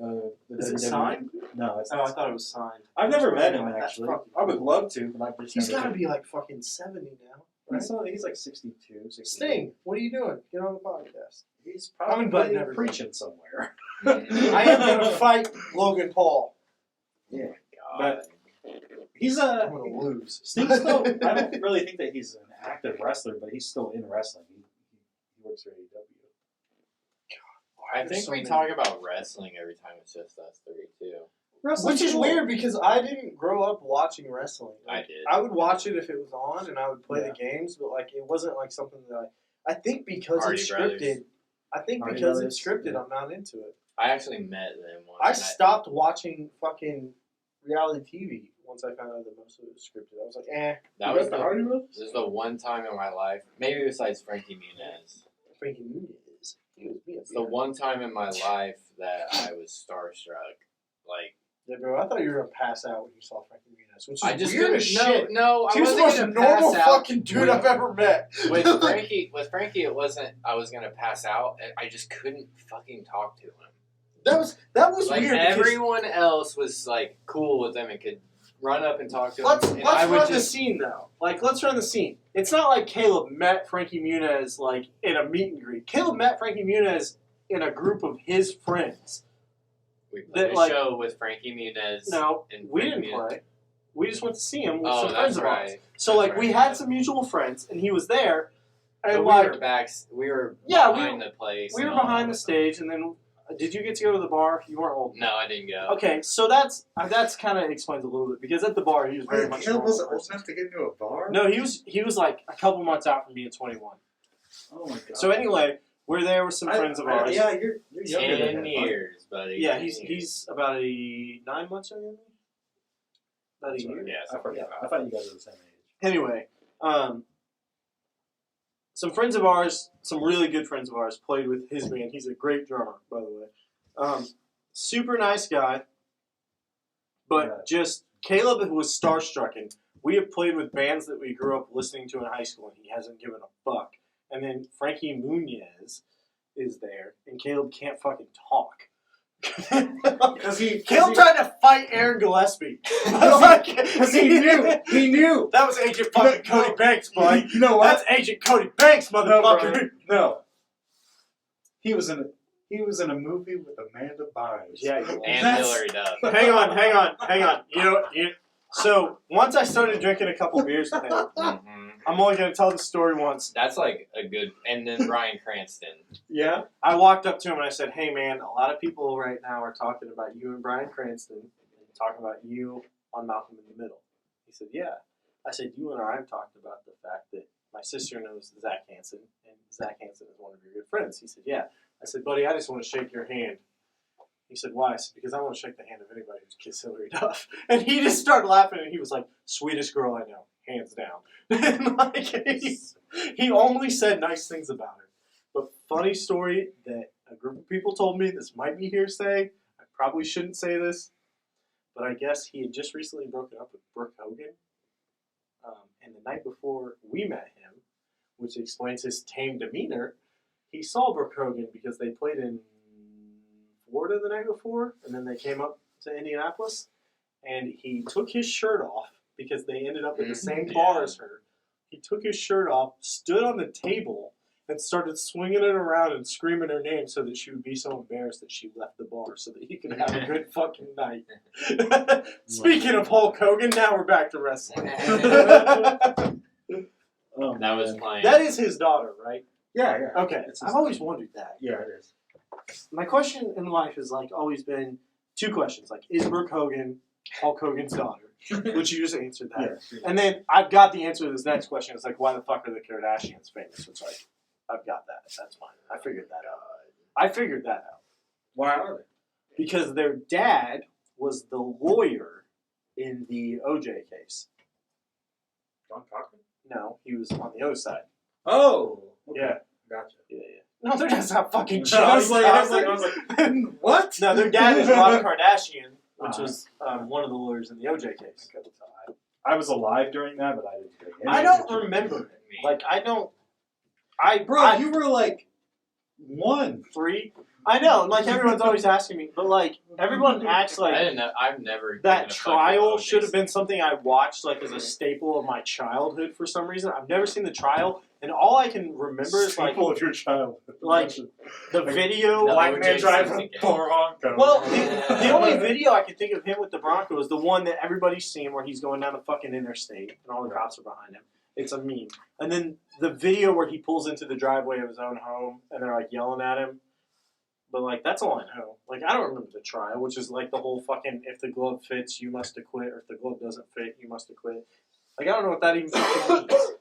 Is it signed? No, it's Oh, not. I thought it was signed. I've never met him That's actually. fucking I would love to, but I've just He's never got to met be like fucking 70 now. him. He's like 62, 63. Sting, what are you doing? Get on the podcast. He's I'm probably inviting preaching somewhere. I am going to fight Logan Paul. Yeah, God. but he's I'm going to lose. Sting's still. I don't really think that he's an active wrestler, but he's still in wrestling. He works for AEW. I think we talk about wrestling every time it's just us three too. Which is weird, because I didn't grow up watching wrestling. I did. I would watch it if it was on, and I would play Yeah. the games, but like it wasn't like something that I think because Hardy it's Brothers. scripted. I think Hardy because Brothers, it's scripted, yeah. I'm not into it. I actually met them once. I and stopped watching fucking reality TV once I found out that most of it was scripted. I was like, That was the, Hardy Brothers? this is the one time in my life, maybe besides Frankie Muniz. Frankie Muniz. He was being It's the one time in my life that I was starstruck. Like, Yeah, bro. I thought you were gonna pass out when you saw Frankie Muniz, which is I just weird couldn't. as shit. No, I He was the wasn't most gonna normal pass out. fucking dude I've ever met. With Frankie, it wasn't. I was gonna pass out. And I just couldn't fucking talk to him. That was Like weird. because- everyone else was like cool with him and could run up and talk to him. Let's and I would run the just scene though. Like, let's run the scene. It's not like Caleb met Frankie Muniz like in a meet and greet. Caleb met Frankie Muniz in a group of his friends. we played that, a like- show with Frankie Muniz. No, and we Frankie didn't Muniz. play. We just went to see him with Oh, some that's friends of ours. right. So That's like we right. had some mutual friends, and he was there, and But like we were Yeah, we behind the place. we were and all behind that the stuff. stage, and then did you get to go to the bar? You weren't old. No, I didn't go. Okay, so that's kind of explains a little bit because at the bar he was very much. a Caleb normal wasn't old person. enough to get into a bar? No, he was like a couple months out from being 21. Oh my god. So anyway, we're there with some friends of ours. Yeah, you're younger than 10 him, years, buddy. Yeah, 10 years. he's about 9 months younger than me. About a That's year. right. Yeah, I something forgot. like I thought you guys were the same age. Anyway, some friends of ours, some really good friends of ours, played with his band. He's a great drummer, by the way. Super nice guy, but just Caleb was starstruck. And we have played with bands that we grew up listening to in high school, and he hasn't given a fuck. And then Frankie Muniz is there, and Caleb can't fucking talk. Caleb tried to fight Aaron Gillespie. Because he knew. He knew. That was Agent fucking Cody Banks, boy. You know what? That's Agent Cody Banks, No, motherfucker. bro. No. He was in a movie with Amanda Bynes. Yeah, And That's- Hillary Duff. hang on. So once I started drinking a couple beers with him, Mhm. I'm only gonna tell the story once. That's like a good. And then Bryan Cranston. Yeah. I walked up to him and I said, "Hey man, a lot of people right now are talking about you and Bryan Cranston, and talking about you on Malcolm in the Middle." He said, "Yeah." I said, "You and I have talked about the fact that my sister knows Zach Hansen, and Zach Hansen is one of your good friends." He said, "Yeah." I said, "Buddy, I just want to shake your hand." He said, "Why?" I said, "Because I want to shake the hand of anybody who's kissed Hillary Duff." And he just started laughing, and he was like, "Sweetest girl I know, hands down." And like, he only said nice things about her. But funny story that a group of people told me, this might be hearsay, I probably shouldn't say this, but I guess he had just recently broken up with Brooke Hogan. And the night before we met him, which explains his tame demeanor, he saw Brooke Hogan because they played in Florida the night before, and then they came up to Indianapolis, and he took his shirt off because they ended up at the same bar as her. He took his shirt off, stood on the table, and started swinging it around and screaming her name so that she would be so embarrassed that she left the bar so that he could have a good fucking night. Speaking of Hulk Hogan, now we're back to wrestling. Oh, That was man. playing. That is his daughter, right? Yeah, yeah. Okay, It's his I've always wondered that. Yeah, it is. My question in life has like always been two questions: like, is Brooke Hogan Hulk Hogan's daughter? Which you just answered that. Yeah. And then I've got the answer to this next question. It's like, why the fuck are the Kardashians famous? It's like, I've got that. That's fine. I figured that out. Why are they? Because their dad was the lawyer in the OJ case. John Cochran? No, he was on the other side. Oh. Okay. Yeah. Gotcha. Yeah. No, they're just not fucking I Johnny was like, what? No, their dad is Rob Kardashian, which Uh-huh. was one of the lawyers in the OJ case. I was alive during that, but I didn't take any I don't pictures. remember it. Me. Like, I don't. I Bro, you were like 1. 3. I know, and like everyone's always asking me, but like everyone acts I like didn't know. I've never. that given a fuck trial about should have OJ. been something I watched like as a staple of my childhood for some reason. I've never seen the trial, and all I can remember is like Staple of your childhood. like, the video. No, Black OJ man driving a Simpson. Bronco. Well, the only video I could think of him with the Bronco is the one that everybody's seen where he's going down the fucking interstate and all the cops are behind him. It's a meme. And then the video where he pulls into the driveway of his own home and they're like yelling at him. But like, that's all I know. Like, I don't remember the trial, which is like the whole fucking, if the glove fits, you must acquit, or if the glove doesn't fit, you must acquit. Like, I don't know what that even fucking means.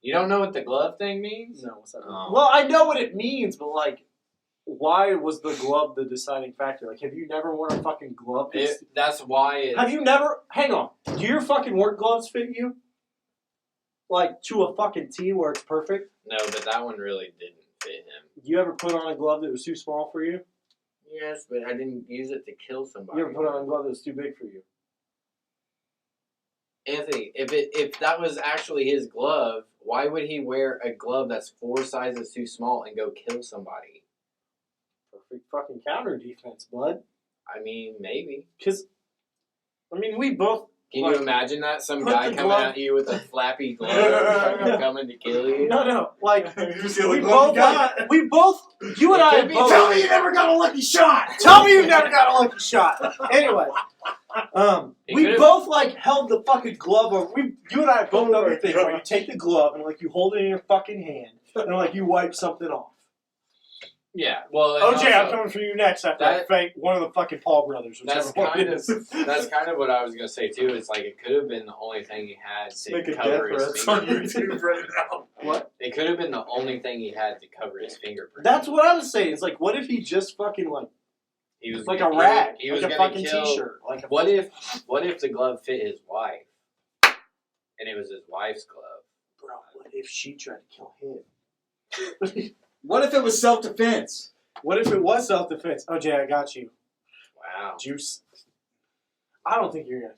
You don't know what the glove thing means? No, what's that? Oh. Well, I know what it means, but like, why was the glove the deciding factor? Like, have you never worn a fucking glove? That's why it. Have you never? Hang on. Do your fucking work gloves fit you? Like to a fucking T where it's perfect? No, but that one really didn't fit him. You ever put on a glove that was too small for you? Yes, but I didn't use it to kill somebody. You ever put on a glove that was too big for you? Anthony, if that was actually his glove, why would he wear a glove that's 4 sizes too small and go kill somebody? For perfect fucking counter defense, bud. I mean, maybe. Because, I mean, we both. Can like, you imagine that? Some put guy the coming glove- at you with a flappy glove fucking coming to kill you? No, like You see we the both, glove you we both, you and It I could be- both. Tell me you never got a lucky shot. Tell me you never got a lucky shot. Anyway, It we could've- both like held the fucking glove over. You and I both Oh done my the thing God. where you take the glove and like you hold it in your fucking hand and like you wipe something off. Yeah, well, and OJ, I'm also, coming for you next after I that- fake one of the fucking Paul brothers. That's whichever one it kind of is. that's kind of what I was gonna say too. It's like it could have been the only thing he had to Make a cover death his threats on fingerprint. YouTube right now. What? It could have been the only thing he had to cover his fingerprint. That's what I was saying. It's like, what if he just fucking like he was like he a was- rag, He was like a gonna fucking kill. t-shirt, like a What if the glove fit his wife, and it was his wife's glove? bro? What if she tried to kill him? What if it was self-defense? What if it was self-defense? OJ, I got you. Wow. Juice. I don't think you're gonna.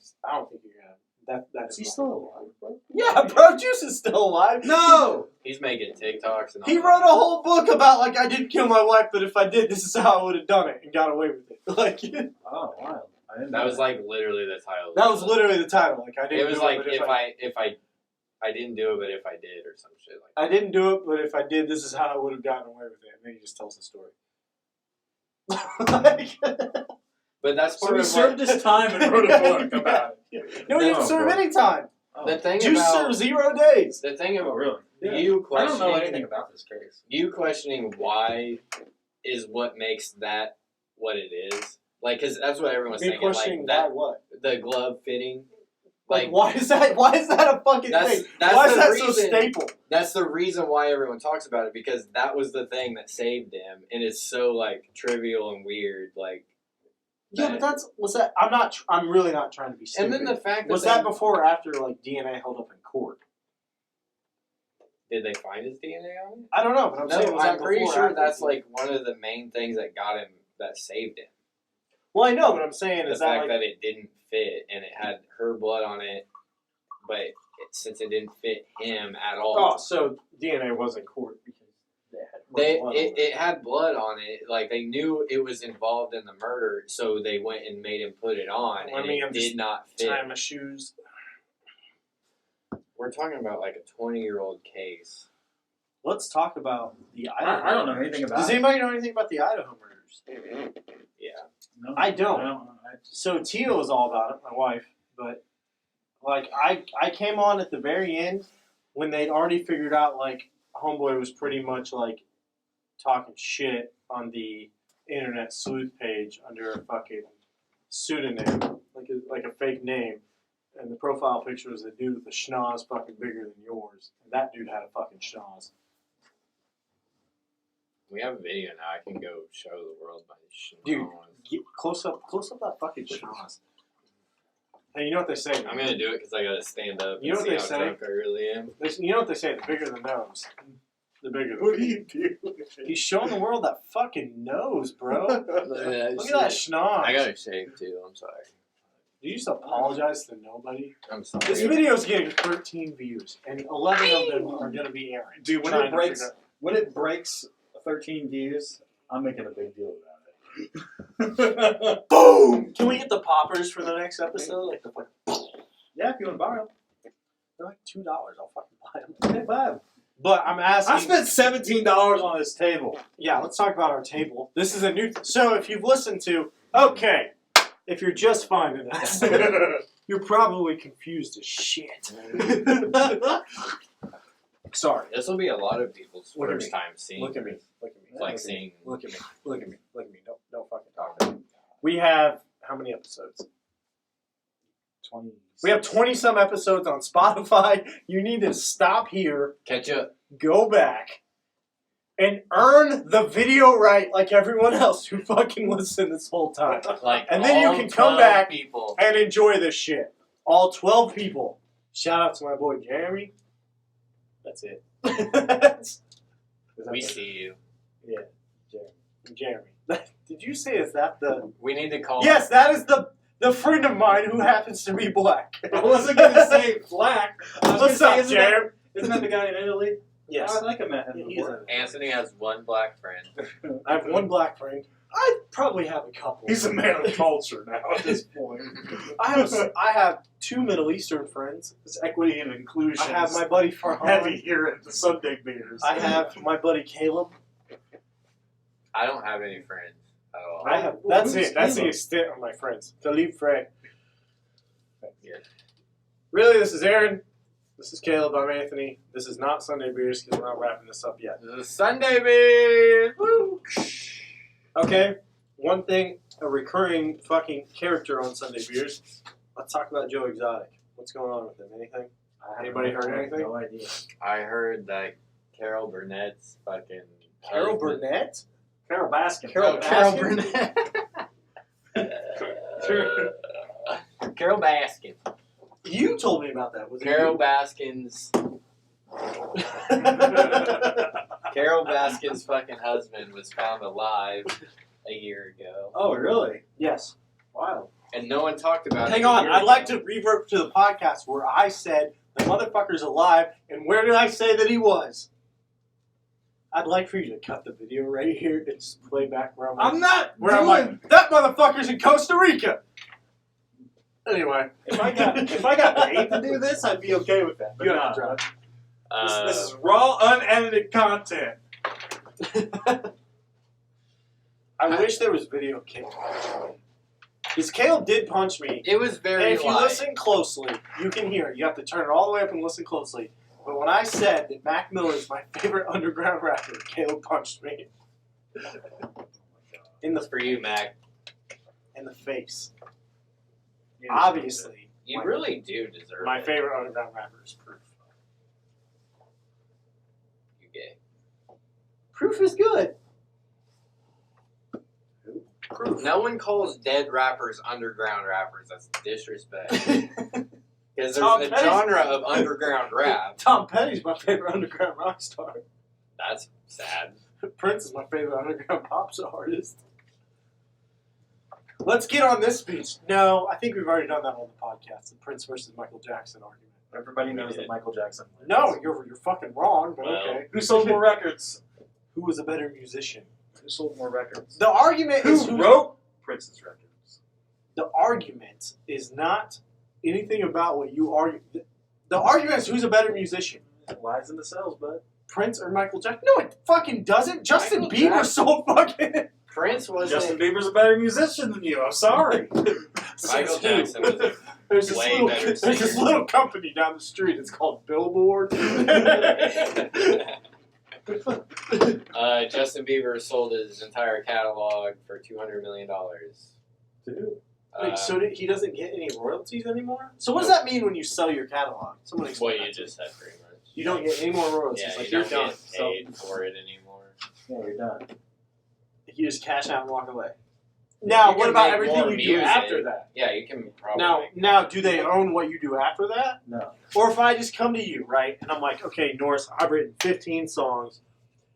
That's Is he still alive, bro? Yeah, bro. Juice is still alive. No! He's making TikToks and all He that. wrote a whole book about like I didn't kill my wife, but if I did, this is how I would have done it and got away with it. Like Oh, wow. I didn't That know was like literally the title. that was literally the title. Like I didn't. It was do like it, but if I didn't do it, but if I did, or some shit like I didn't do it, but if I did, this is how I would have gotten away with it. And then he just tells the story. Like, that. But that's So part he of served what, his time and wrote a book about it. no, he didn't No, serve bro. any time. the thing Juice about served 0 days. the thing Oh, about really? you I questioning don't know anything about this case. you questioning why is what makes that what it is. Like, cause that's what everyone's Me thinking. questioning Like that, why what? the glove fitting. Like why is that? Why is that a fucking That's- thing? that's Why is the that so reason. staple? That's the reason why everyone talks about it, because that was the thing that saved him, and it's so like trivial and weird. Like, Yeah, but was that? I'm really not trying to be stupid. and then the fact that was that before or after like DNA held up in court? did they find his DNA on it? I don't know, but I'm saying was I'm that pretty before or sure after? that's like one of the main things that got him, that saved him. Well, I know, but I'm saying The is fact that like that it didn't fit and it had her blood on it, but since it didn't fit him at all, oh, so DNA was in court because they had blood on it had blood on it. Like they knew it was involved in the murder, so they went and made him put it on, I and mean, it I'm did just not fit. Tie my shoes. We're talking about like a 20-year-old case. Let's talk about the Idaho. I don't know anything about Does it. anybody know anything about the Idaho murders? Yeah. No, I don't. I So Tia was all about it, my wife, but like I came on at the very end when they'd already figured out like homeboy was pretty much like talking shit on the internet sleuth page under a fucking pseudonym, like a fake name, and the profile picture was a dude with a schnoz fucking bigger than yours, and that dude had a fucking schnoz. We have a video now. I can go show the world my schnoz. Dude, get close up that fucking schnoz. And you know what they say? I'm gonna do it because I gotta stand up You know and what see they how say? drunk I really am. You know what they say? The bigger the nose, the bigger the What do you do? He's showing the world that fucking nose, bro. Look at that schnoz. I gotta shave too. I'm sorry. You just apologize to nobody. I'm sorry. This video's getting 13 views, and 11 of them are going to be Aaron. Dude, when trying it to breaks, figure when it breaks 13 views, I'm making a big deal about it. out- Boom! Can we get the poppers for the next episode? Like the fucking, Yeah, if you want to borrow them. they're like $2. I'll fucking buy them. Okay, five. But I'm asking. I spent $17 on this table. Yeah, let's talk about our table. This is a new. So if you've listened to, okay, if you're just finding us, you're probably confused as shit. Sorry. This will be a lot of people's Look at first me. time seeing. Look at me. Look at me. Like seeing. Look at me. Look at me. Look at me. Don't fucking talk to me. We have how many episodes? 20. We have 20-some episodes on Spotify. You need to stop here, Catch up. go back, and earn the video right like everyone else who fucking listened this whole time. Like, And then you all can come 12 back People. And enjoy this shit. All 12 people. Shout out to my boy Jeremy. That's it. We see you. Jeremy. Did you say is that the... We need to call. Yes, that is the friend of mine who happens to be black. I wasn't going to say black. I was What's gonna up, say, Jeremy? isn't that the guy in Italy? Yes. I think I met him He's before. Anthony has one black friend. I have one black friend. I probably have a couple. He's a man of culture now at this point. I have 2 Middle Eastern friends. It's equity and inclusion. I have my buddy Farhan. heavy here at the Sunday Beers. I have my buddy Caleb. I don't have any friends at all. I have. That's Who's it. That's the Caleb? extent of my friends. Khalid Frey. Yeah. Really, this is Aaron. This is Caleb. I'm Anthony. This is not Sunday Beers because we're not wrapping this up yet. This is Sunday Beers. Woo! Okay. One thing, a recurring fucking character on Sunday Beers. Let's talk about Joe Exotic. What's going on with him? Anything? Anybody heard anything? No idea. I heard that Carol Burnett's fucking Carol husband- Burnett? Carol Baskin. Carol Carol Baskin? Burnett. Carol Baskin. You told me about that. Was it Carol you? Baskin's Carol Baskin's fucking husband was found alive a year ago, Oh, really? Yes. Wow. and no one talked about it. Hang a on. year I'd like ago. to revert to the podcast where I said the motherfucker's alive, and where did I say that he was? I'd like for you to cut the video right here and just play back where I'm like, I'm not where I'm doing. like, that motherfucker's in Costa Rica. Anyway, If I got paid to do this, I'd be okay with that. But you no. have to drive. This is raw, unedited content. I wish there was video of Caleb. Because Caleb did punch me. It was very And if you light. listen closely, you can hear it. You have to turn it all the way up and listen closely. But when I said that Mac Miller is my favorite underground rapper, Caleb punched me. In That's for you, Mac. the face. Yeah. Obviously, You really do deserve my it. favorite underground rapper is Proof. You gay. Proof is good. Proof. No one calls dead rappers underground rappers. That's disrespect. Because there's Tom a Petty's- genre of underground rap. Tom Petty's my favorite underground rock star. That's sad. Prince is my favorite underground pop artist. Let's get on this speech. No, I think we've already done that on the podcast. The Prince versus Michael Jackson argument. Everybody knows Yeah. that Michael Jackson wins. No, you're fucking wrong, but Well. okay. Who sold more records? Who was a better musician? Who sold more records? The argument is Who wrote Prince's records? the argument is not anything about what you argue. The argument is who's a better musician, It lies in the cells, bud. Prince or Michael Jackson? No, it fucking doesn't. Justin Michael Bieber Jackson. sold fucking. Prince wasn't. Justin Bieber's a better musician than you. I'm sorry. Michael Jackson was a There's this, way little, better there's this singer. little company down the street. It's called Billboard. Justin Bieber sold his entire catalog for $200 million. Wait, so he doesn't get any royalties anymore? So what does that mean when you sell your catalog? Someone What explain you that to me. just said, pretty much. You don't get any more royalties. Yeah, like you you're don't done. get paid for it anymore. Yeah, you're done. You just cash out and walk away. Now, You what can about make everything more you do music. after that? Yeah, you can probably. Now, do they own what you do after that? No. Or if I just come to you, right, and I'm like, okay, Norris, I've written 15 songs,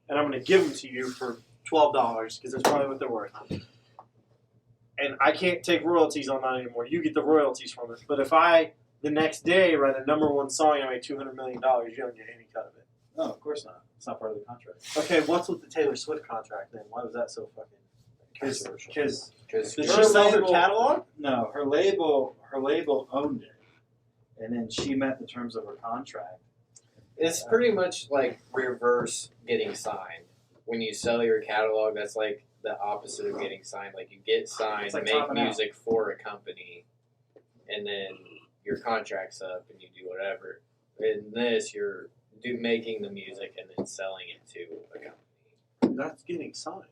and I'm going to give them to you for $12 because that's probably what they're worth. And I can't take royalties on that anymore. You get the royalties from it. But if I, the next day, write a #1 song and I make $200 million, you don't get any cut of it. No, of course not. It's not part of the contract. Okay, what's with the Taylor Swift contract then? Why was that so fucking controversial? Because Because Did her she sell her label- catalog? no, her label owned it, and then she met the terms of her contract. it's pretty much like reverse getting signed. When you sell your catalog, that's like the opposite of getting signed. Like you get signed, It's like make topping out. music for a company, and then your contract's up and you do whatever. In this, you're making the music and then selling it to a company. That's getting signed.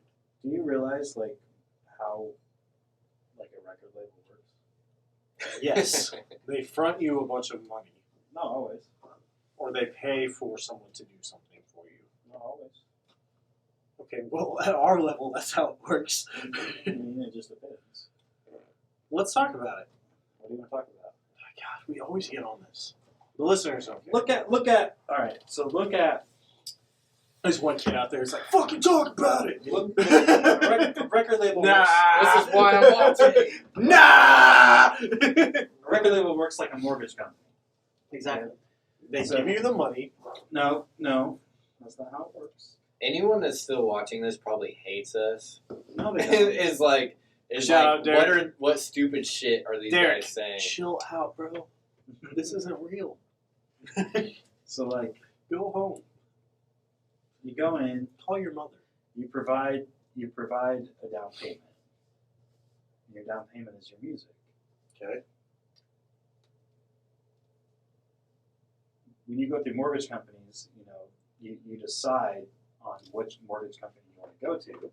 Do you realize like how like a record label works? Yes. They front you a bunch of money, Not always. or they pay for someone to do something for you. Not always. Okay, well, at our level, that's how it works. I mean, it just depends. Let's talk about it. What do you want to talk about? God, we always get on this. The listeners don't care. Look at. All right. So look at. There's one kid out there who's like, fucking talk about it. Look, the record label. Nah. This is why I'm watching. Nah! A record label works like a mortgage company. Exactly. They So- give you the money. No, that's not how it works. Anyone that's still watching this probably hates us No, they don't. is like, is Shout like, out, Derek. what stupid shit are these Derek, guys saying? chill out, bro. This isn't real. So like, Go home. you go in, Call your mother. you provide a down payment. And your down payment is your music. Okay. When you go through mortgage companies, you decide on which mortgage company you want to go to.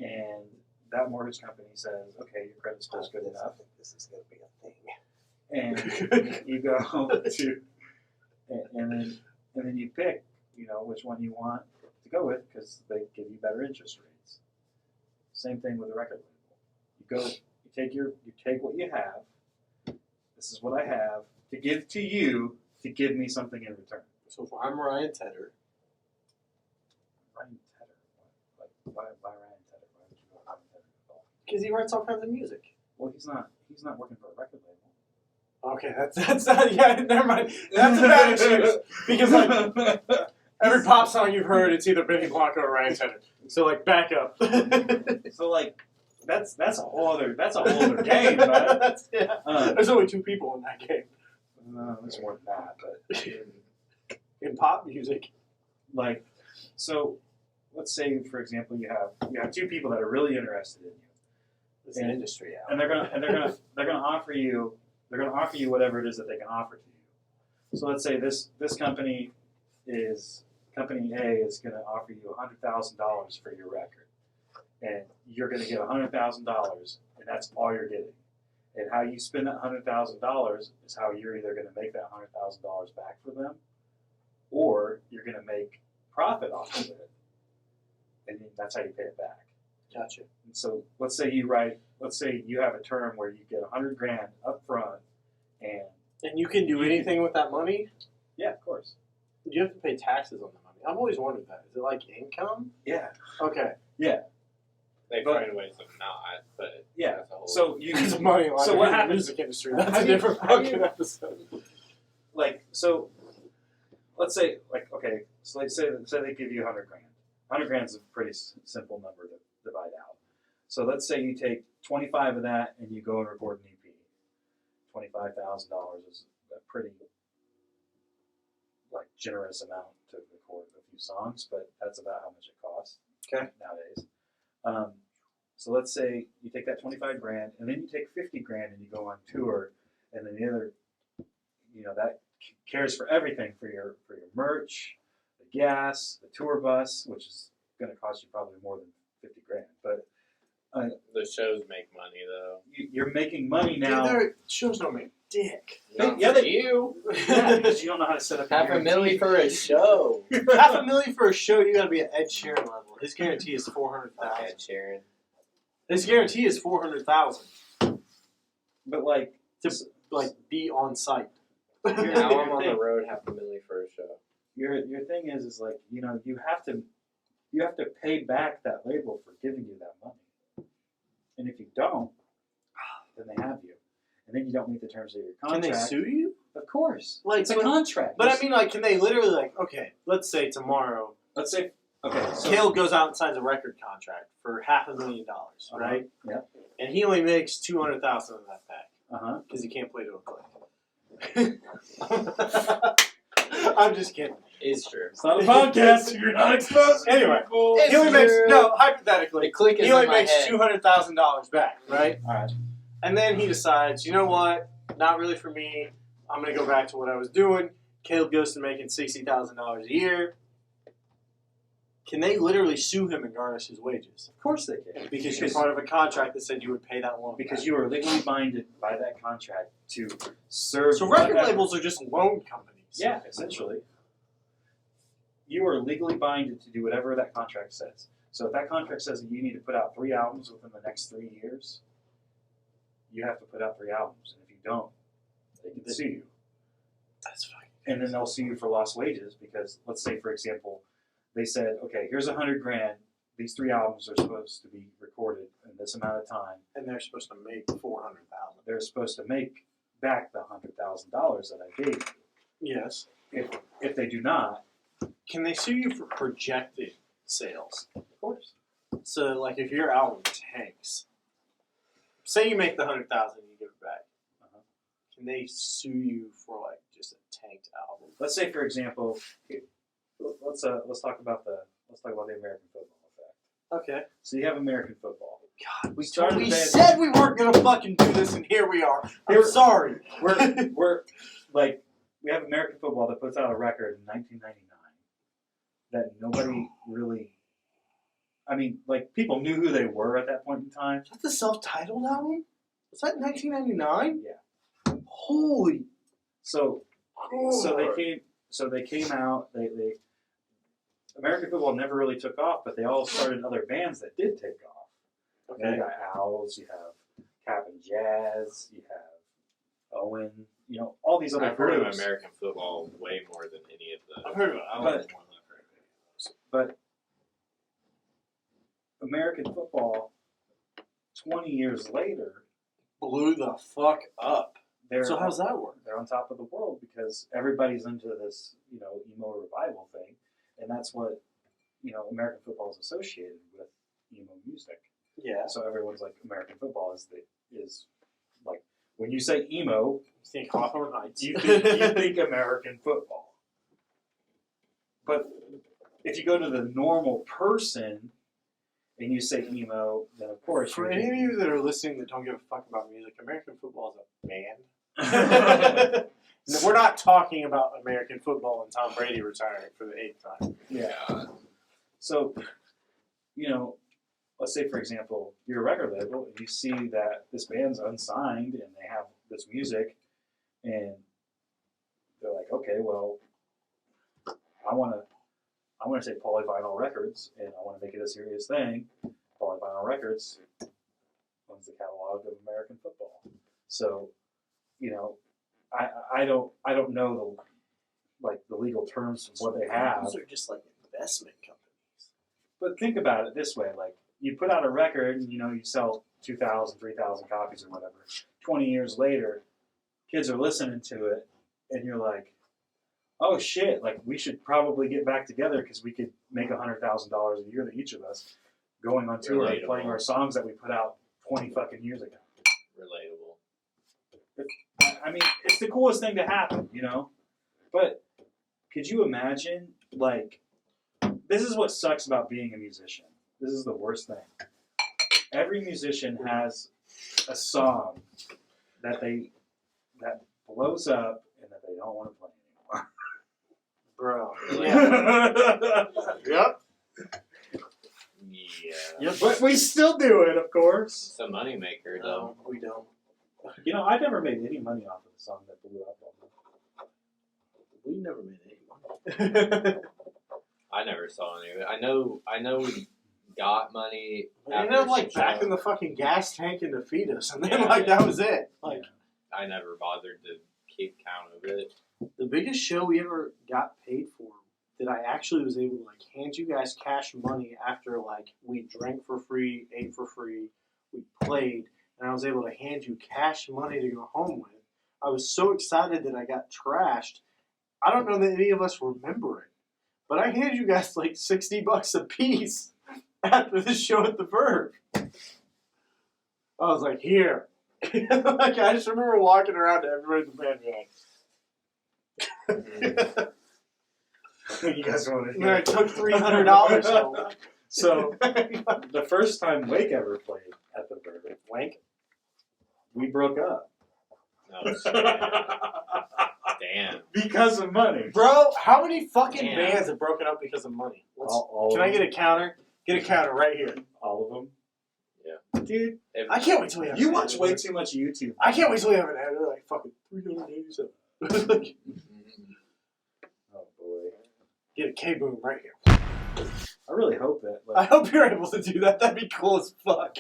And that mortgage company says, okay, your credit score is good enough. I think this is going to be a thing. And you go to, and then you pick, which one you want to go with because they give you better interest rates. Same thing with a record label. You take what you have. This is what I have to give to you to give me something in return. So if I'm Ryan Tedder, Ryan Tedder, why Ryan Tedder? Why would you go Ryan Tedder at all? because he writes all kinds of music. Well, he's not working for a record label. Okay, that's not, yeah, never mind. That's a bad excuse. Because, like, every pop song you've heard, it's either Benny Blanco or Ryan Tedder. So, like, back up. So like, that's a whole other game, but Yeah. There's only 2 people in that game. no, there's more than that. But In pop music. like, so let's say, for example, you have 2 people that are really interested in you, It's an industry out. and they're gonna offer you whatever it is that they can offer to you. So let's say this company A is going to offer you $100,000 for your record, and you're going to get $100,000, and that's all you're getting. And how you spend that $100,000 is how you're either going to make that $100,000 back for them, or you're going to make profit off of it, and then that's how you pay it back. Gotcha. And so let's say you have a term where you get $100,000 up front, and And you can do anything with that money? yeah, of course, You have to pay taxes on the money. I've always wondered that. Is it like income? yeah, Okay. They find ways of not, but yeah. that's a whole So you It's money line. So what in the happens- music industry. how That's a do you- different how do you- fucking episode. let's say they give you $100,000. $100,000 is a pretty simple number to divide out. So let's say you take 25 of that and you go and record an EP. $25,000 is a pretty generous amount to record a few songs, but that's about how much it costs nowadays. So let's say you take that $25,000 and then you take $50,000 and you go on tour, and then the other, that cares for everything for your merch, the gas, the tour bus, which is going to cost you probably more than $50,000. But the shows make money though. you're making money now. Their shows don't make dick. Not Yeah, for they- you. Yeah, because you don't know how to set up your $500,000 for a show. $500,000 for a show, you gotta be at Ed Sheeran level. His guarantee is $400,000. Ed Sheeran. His guarantee is $400,000 But like, to be on site. Now I'm on the road $500,000 for a show. your thing is like, you have to pay back that label for giving you that money, and if you don't, then they have you, and then you don't meet the terms of your Can contract. they sue you? Of course, Like, it's a contract. But I mean, can they literally, okay, let's say tomorrow, let's say, okay, so Caleb goes out and signs a record contract for $500,000, right? Yeah. And he only makes $200,000 of that back because he can't play to a click. I'm just kidding. It's true. It's not a podcast. You're not exposed. Anyway, people. he only makes hypothetically. The click is He only in my makes head. $200,000 back, right? All right. And then he decides, you know what? Not really for me. I'm gonna go back to what I was doing. Caleb goes to making $60,000 a year. Can they literally sue him and garnish his wages? Of course they can. Because you're part of a contract that said you would pay that loan. Because back. you are legally binded by that contract to serve. So record whatever- labels are just loan companies. Yeah, essentially. You are legally binded to do whatever that contract says. So if that contract says that you need to put out 3 albums within the next 3 years, you have to put out 3 albums. And if you don't, they can sue you. That's fine. And then they'll sue you for lost wages because, let's say, for example, they said, okay, here's $100,000. These 3 albums are supposed to be recorded in this amount of time. And they're supposed to make $400,000. They're supposed to make back the $100,000 that I gave you. Yes. If they do not, Can they sue you for projected sales? of course. So, like, if your album tanks, say you make the 100,000 and you give it back, can they sue you for like just a tanked album? Let's say, for example, let's talk about the American football effect. Okay. So you have American football. God, we started said we weren't gonna fucking do this, and here we are. I'm sorry. We're like, we have American football that puts out a record in 1999 that nobody really. I mean, like, people knew who they were at that point in time. Is that the self-titled album? Was that 1999? Yeah. Holy. So they came out. They American football never really took off, but they all started other bands that did take off. Okay. You got Owls. You have Cap'n Jazz. You have Owen. You know, all these other I've heard of groups. American football way more than any of the. I've heard of it. But American football, 20 years later, Blew the fuck up. So how's that work? They're on top of the world because everybody's into this, emo revival thing, and that's what, American football is associated with emo music. Yeah. So everyone's like, American football is like, when you say emo, You think Hawthorne Heights? you think American football. But if you go to the normal person and you say emo, then of course For you're any of you that are listening that don't give a fuck about music, American football is a band. We're not talking about American football and Tom Brady retiring for the 8th time. Yeah. So, let's say, for example, you're a record label and you see that this band's unsigned and they have this music, and they're like, okay, well, I want to say Polyvinyl Records, and I want to make it a serious thing. Polyvinyl Records owns the catalog of American football. So, I don't know the legal terms of what they have. Those are just like investment companies. But think about it this way: like, you put out a record, and you sell 2,000, 3,000 copies or whatever. 20 years later, kids are listening to it, and you're like, oh shit, like, we should probably get back together because we could make $100,000 a year to each of us going on tour and playing our songs that we put out 20 fucking years ago. Relatable. I mean, it's the coolest thing to happen, But could you imagine, like, this is what sucks about being a musician. This is the worst thing. Every musician has a song that blows up and that they don't want to play anymore. Bro. Yeah. Yeah. Yeah. But we still do it, of course. It's a moneymaker, No, though. we don't. I never made any money off of the song that blew up on me. We never made any money. I never saw any of it. I know we got money. We ended up like back in the fucking gas tank and to feed us, and then Yeah, like that was it. Like I never bothered to keep count of it. the biggest show we ever got paid for, that I actually was able to like hand you guys cash money after like we drank for free, ate for free, we played, and I was able to hand you cash money to go home with. I was so excited that I got trashed. I don't know that any of us remember it, but I handed you guys like $60 a piece after the show at the Verve. I was like, here. Like, I just remember walking around to everybody in the band being like, You guys want to and then I hear? took $300 home. So, the first time Wake ever played at the Verve, Wank. we broke up. No, damn. Because of money. Bro, how many fucking Damn. bands have broken up because of money? All Can of I get them. a counter? Get a counter right here. All of them? Yeah. Dude, I can't wait till we have you an watch editor. way too much YouTube. I can't wait till we have an editor like fucking 387. Oh, boy. Get a K-boom right here. I really hope that. I Like, hope you're able to do that. That'd be cool as fuck.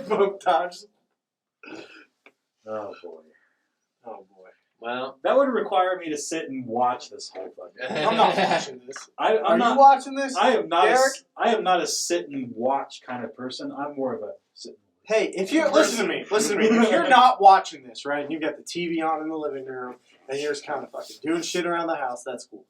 Both times. oh, boy. Oh boy. Well, That would require me to sit and watch this whole fucking. I'm not watching this. I'm Are not. you watching this? I am not. Derek? I am not a sit and watch kind of person. I'm more of a sit. Hey, if you're listen to me. If you're not watching this, right, and you've got the TV on in the living room, and you're just kind of fucking doing shit around the house, that's cool.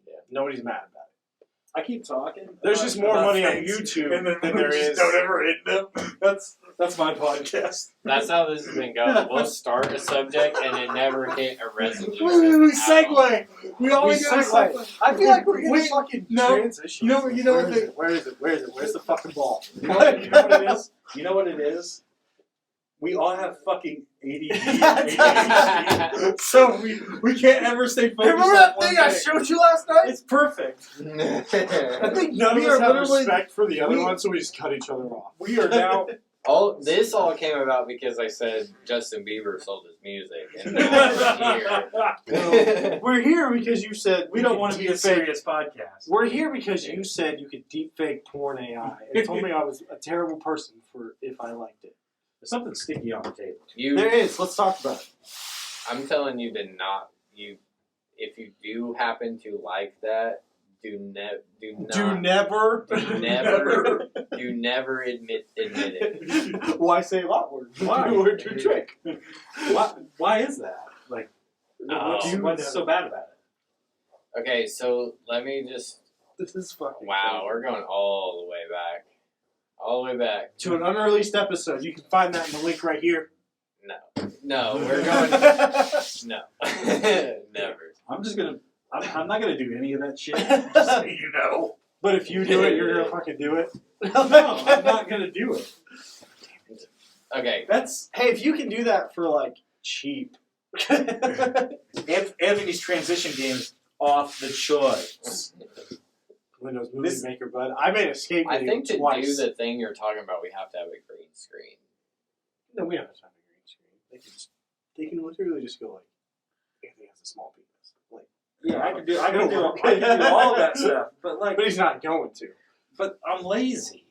Yeah. Nobody's mad about it. I keep talking. There's just more about money on things, YouTube and then than we there just is. don't ever hit them. That's my podcast. That's how this has been going. We'll start a subject and it never hit a resolution. We at all. segue. We always We segue. segue. I feel like we're getting Wait, fucking no, transition. you know Where what is it? Where is it? Where is it? Where's the fucking ball? You know what it is? You know what it is? We all have fucking ADD. ADHD, so we can't ever stay focused. Remember on that one thing I showed you last night? It's perfect. I think none We of us are have literally- respect for the other we- one, so we just cut each other off. We are now. This all came about because I said Justin Bieber sold his music, and now we're here. We're here because you said We don't want to be a serious podcast. We're here because you said you could deepfake porn AI and told me I was a terrible person for if I liked it. There's something sticky on the table. There is. Let's talk about it. I'm telling you to not if you do happen to like that, do never admit it. Why say a lot word? Why? Word to trick. Why is that? Like, what's so bad about it? Okay, so let me just. This is fucking. Wow, we're going all the way back. All the way back. To an unreleased episode. You can find that in the link right here. No, we're going. No, never. I'm not gonna do any of that shit. Just so you know. But if you do it, you're gonna fucking do it. No, I'm not gonna do it. Okay, That's Hey, if you can do that for like cheap. Anthony's transition game is off the charts. Windows Movie Maker, bud. I made escape I video think to twice. do the thing you're talking about, we have to have a green screen. No, we don't have time for green screen. They can literally just go like, Anthony has a small penis. Like, Yeah, I can do all that stuff, but he's not going to. But I'm lazy.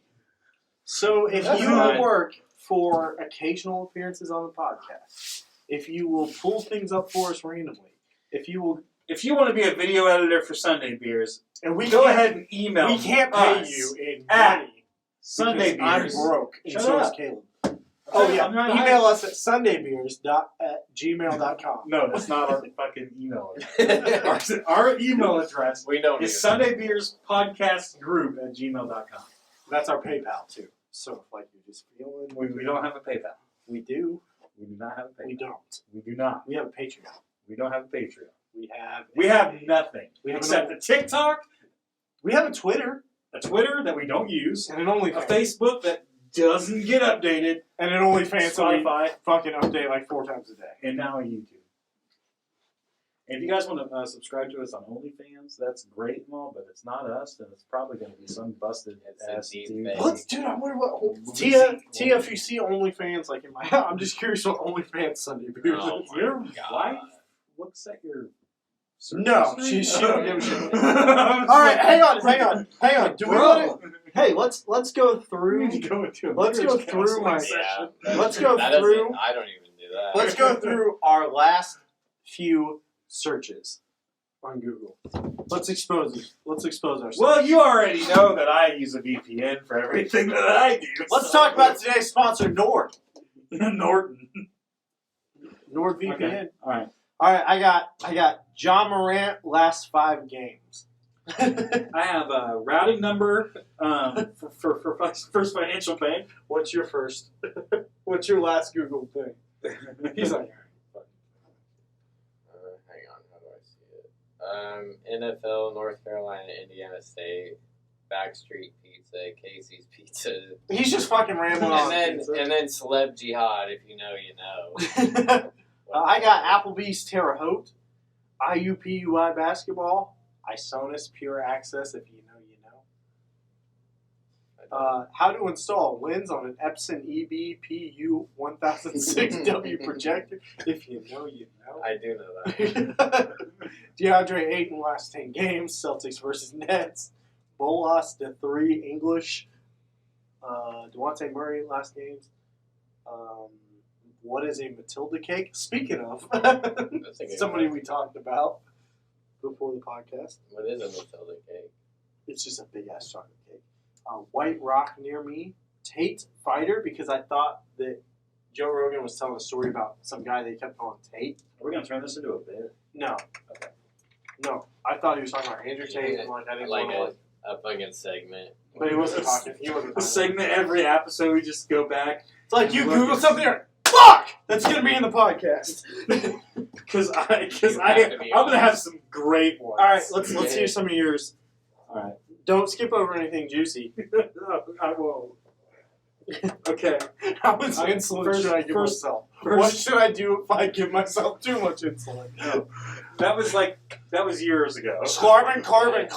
So if That's you fine. work for occasional appearances on the podcast, if you will pull things up for us randomly, if you want to be a video editor for Sunday Beers, and we go can't- ahead and email. we can't pay us you in at money. Sunday because I'm Beers. broke, and Shut so is up. Caleb. Oh yeah, I'm not- email us at sundaybeers@gmail.com. No, that's not our fucking email address. Our email address We don't. is SundayBeersPodcastGroup@gmail.com. That's our PayPal too. So if like you're just feeling, We don't have a PayPal. we do, We do not have a we PayPal. don't. We do not. We have a Patreon. We don't have a Patreon. We have nothing. We have except a TikTok, We have a Twitter a Twitter that we don't use, and an a OnlyFans. Facebook that doesn't get updated, And an OnlyFans so we Spotify, fucking update like 4 times a day. and now a YouTube. And if you guys want to subscribe to us on OnlyFans, that's great and all, but it's not us, and it's probably going to be some busted It's a ass deep dude. fake. Dude, I wonder what Tia, if you see OnlyFans like in my house, I'm just curious what OnlyFans Sunday Beers Oh is. my Your God. wife looks at your. No, search she don't give a shit. history? All right, hang on. Do we Bro. want to? Hey, let's go through. We need to go into a Let's go marriage through counseling my- session. Let's go That doesn't- through. I don't even do that. Let's go through our last few searches on Google. Let's expose ourselves. Well, you already know that I use a VPN for everything that I do. Let's so- talk about today's sponsor, Nord. Norton. NordVPN. Okay. All right. All right, I got John Morant last 5 games. I have a routing number for First Financial Bank. What's your first? What's your last Google thing? He's like, Hang on, how do I see it? NFL, North Carolina, Indiana State, Backstreet Pizza, Casey's Pizza, he's just fucking rambling on. and then Celeb Jihad. If you know, you know. I got Applebee's Terre Haute, IUPUI basketball, Isonis Pure Access. If you know, you know. How to install lens on an Epson EBPU 1006W projector. If you know, you know. I do know that. DeAndre Ayton last 10 games. Celtics versus Nets. Bolas to 3 English. Devontae Murray last games. What is a Matilda cake? Speaking of, That's a good somebody one. we talked about before the podcast. What is a Matilda cake? It's just a big ass chocolate cake. White Rock near me. Tate Fighter, because I thought that Joe Rogan was telling a story about some guy they kept calling Tate. Are we going to turn this into a bit? No. Okay. No. I thought he was talking about Andrew Tate and like I didn't want to like a fucking segment. But he wasn't talking. He wasn't A talking. segment every episode. We just go back It's like you Look, Google it's- something. Or, fuck! That's gonna be in the podcast. because You have to be I'm gonna have honest. some great ones. All right, let's hear some of yours. All right. Don't skip over anything juicy. I won't. Okay. How much I- insulin first- should I give first- myself? What should I do if I give myself too much insulin? That was years ago. Carbon. Routing,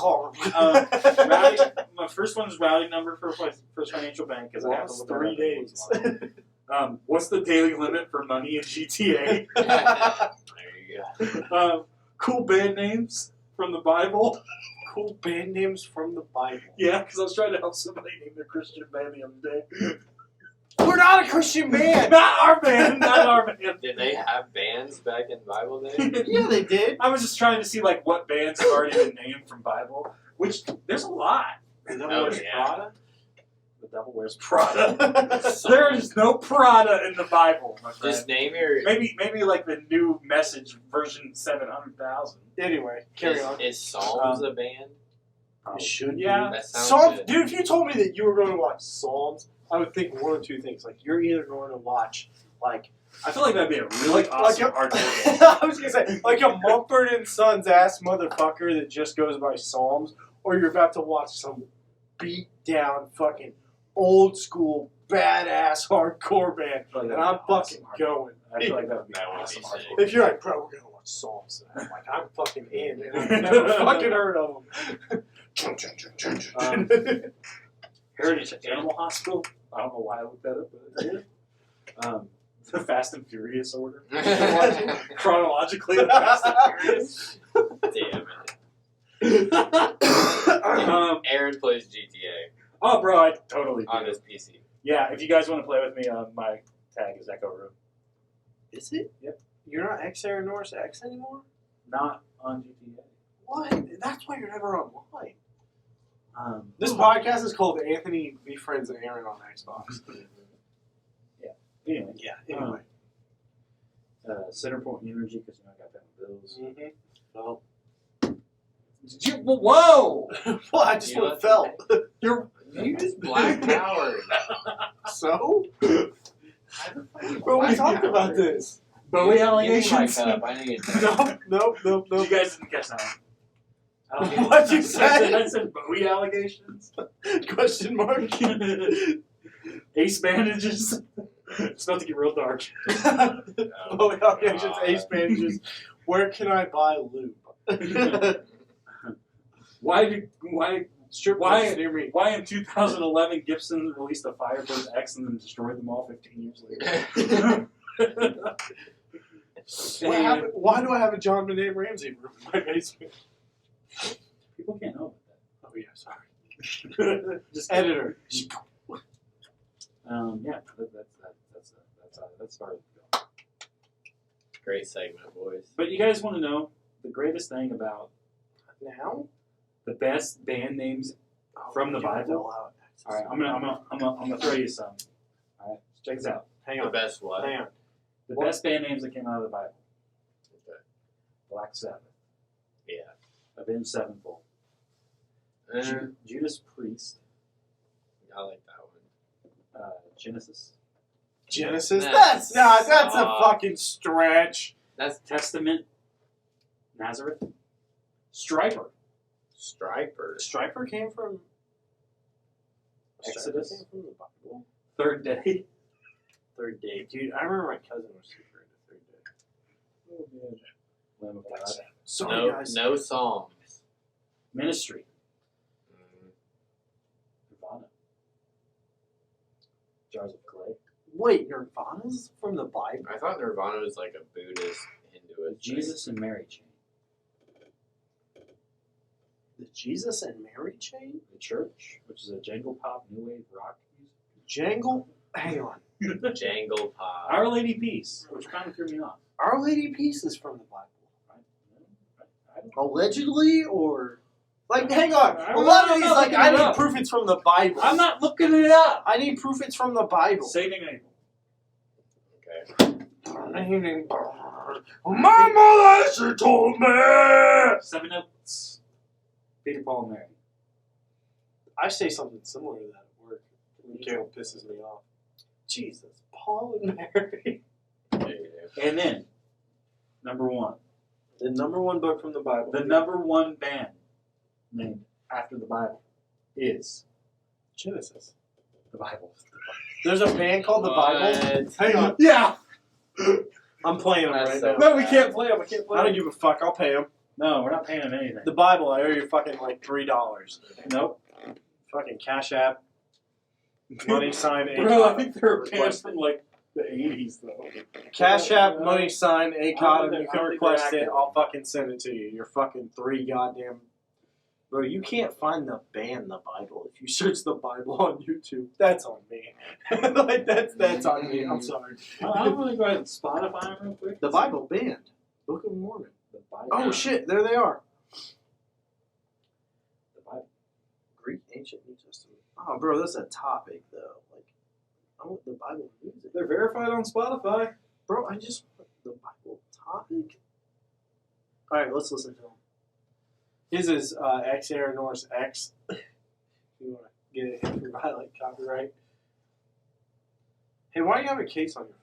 my first one is routing number for First Financial Bank because I have to Lost look it up 3 every days. once in a while. What's the daily limit for money in GTA? There you go. Cool band names from the Bible. Cool band names from the Bible. Yeah, because I was trying to help somebody name their Christian band the other day. We're not a Christian band. Not our band. Not our band. Did they have bands back in Bible days? Yeah, they did. I was just trying to see like what bands have already been named from Bible, which there's a lot. The Oh, Devil Wears yeah. Prada. The Devil Wears Prada. There is no Prada in the Bible, my friend. Just name your. Maybe like the new message version 700,000. Anyway, carry on. Is Psalms a band? It should be. Yeah. That sounds Psalms, good. dude, if you told me that you were going to watch Psalms, I would think one of two things. Like, you're either going to watch, like, I feel like that'd be a really awesome art game. I was going to say, like a Mumford and Sons ass motherfucker that just goes by Psalms, or you're about to watch some beat down fucking old school badass hardcore band. And I'm fucking going. I feel like that would be That would be awesome sick. art game. If you're like, bro, we're going to watch Psalms, and I'm like, I'm fucking in, and I've never fucking heard of them. Heritage Animal Hospital. I don't know why I looked that up, but I did. The Fast and Furious order. Chronologically, the Fast and Furious. Damn it. Aaron plays GTA Oh, bro, I totally on do. his PC. Yeah, if you guys want to play with me, my tag is Echo Room. Is it? Yep. You're not X Aaron Norris X anymore? Not on GTA. What? That's why you're never online. Um, This podcast is called Anthony Befriends Aaron on Xbox. anyway, Yeah, anyway. Centerpoint Energy, because I got that bills. Mm-hmm. Well, Whoa! well, I just You went let fell. You just black power. So? Bro, we talked about this. Bowie Give me my allegations? cup. I need it. Nope. You guys didn't catch that one. What'd you say? I said Bowie allegations. Question mark. Ace bandages. It's about to get real dark. Oh, allegations, ace bandages. Where can I buy lube? Why Strip Why- clubs near me. Why in 2011 Gibson released a Firebird X and then destroyed them all 15 years later? Why do I have a John Benet Ramsey room in my basement? People can't know Oh yeah, sorry. about that. Just Editor. Yeah, that's far. Great segment, boys. But you guys want to know the greatest thing about Now? the best band names? From the Bible? All right, I'm gonna throw you some. All right, check this out. Hang The on. best what? Hang on. The best band names that came out of the Bible: Okay. Black Sabbath, Yeah. Avenged Sevenfold, Judas Priest, I like that one. Genesis, Genesis? That's That's a soft. fucking stretch. That's Testament, Nazareth, Striper, Striper. Striper came from Exodus. Striper came from the Bible. Third Day. Third Day. Dude, I remember my cousin was super into Third Day. Lamb of God, Sorry, guys. No Psalms. Ministry, Mm. Nirvana, Jars of Clay, Wait, Nirvana's from the Bible? I thought Nirvana was like a Buddhist Hinduist. Jesus and Mary Chain, The Jesus and Mary chain? The Church, which is a jangle pop new wave rock music, Jangle? Hang on. Jangle Pop. Our Lady Peace, which kind of threw me off. Our Lady Peace is from the Bible. I don't Allegedly, or like, hang on. I A don't lot know, of these, I'm not like, looking I it need up. proof it's from the Bible. I'm not looking it up. I need proof it's from the Bible. Saving Abel. Okay. My mother, she told me. 7 Notes. Peter, Paul, and Mary. I say something similar to that at work. Mikhail pisses me off. Jesus, Paul and Mary. And then, number one. The number one book from the Bible. The number one band named after the Bible is Genesis. the Bible. There's a band called the Bible. What? Hang on. Yeah! I'm playing them That's right so- now. No, we can't play them. We can't play I don't them. give a fuck. I'll pay them. No, we're not paying them anything. The Bible, I owe you fucking like $3. Nope. Fucking Cash App. Money sign. Bro, I ACOT. think they're a band from like the 80s, though. Cash App, money sign, I ACOT, don't and think you can they're request it. active. I'll fucking send it to you. You're fucking 3 goddamn. Bro, you can't find the band, the Bible. If you search the Bible on YouTube, that's on me. Like that's on me. I'm sorry. I'm going to go ahead and Spotify them real quick. The Bible band, Book of Mormon. The Bible. Oh shit, there they are. The Bible. Greek, ancient, New Testament. Oh, bro, that's a topic though. Like, I want the Bible music. They're verified on Spotify. Bro, I just want the Bible topic. All right, let's listen to him. His is X Aaron Norris X. You want to get it hit for violent copyright? Hey, why do you have a case on your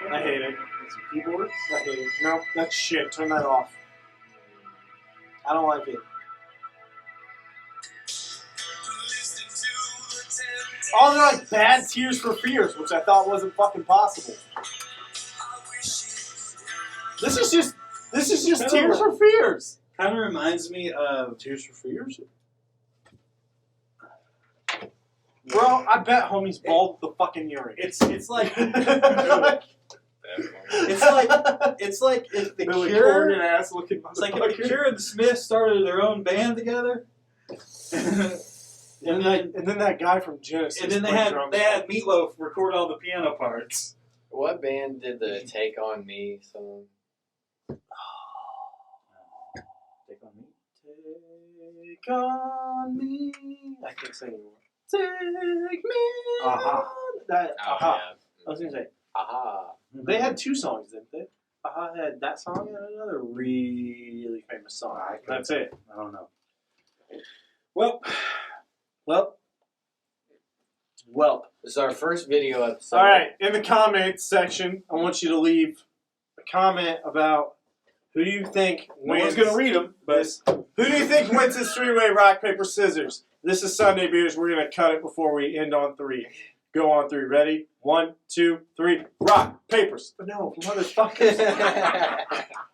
phone? I hate it. Some keyboards. I hate it. No, that's shit. Turn that off. I don't like it. Oh, they're like bad Tears for Fears, which I thought wasn't fucking possible. This is just Tears for Fears. Kind of reminds me of Tears for Fears? Bro, I bet homie's bald with the fucking earring. it's like It's it's like if the Billy Cure Corgan ass looking it's like if the Cure and the Smiths started their own band together. and then that guy from Genesis. And then they played had drums. Meatloaf record all the piano parts. What band did the Take On Me song? Take on me. Take on me. I can't sing anymore. Take me. Aha. on. That Oh, Aha. yeah. I was gonna say Aha. they had 2 songs, didn't they? Aha had that song and another really famous song. That's it. I don't know. Well, This is our first video episode. all right. In the comments section, I want you to leave a comment about who do you think no one's wins. gonna read them, but This, who do you think wins this 3-way rock, paper, scissors? This is Sunday Beers. We're going to cut it before we end on 3. Go on 3. Ready? 1, 2, 3. Rock, papers. No, motherfuckers.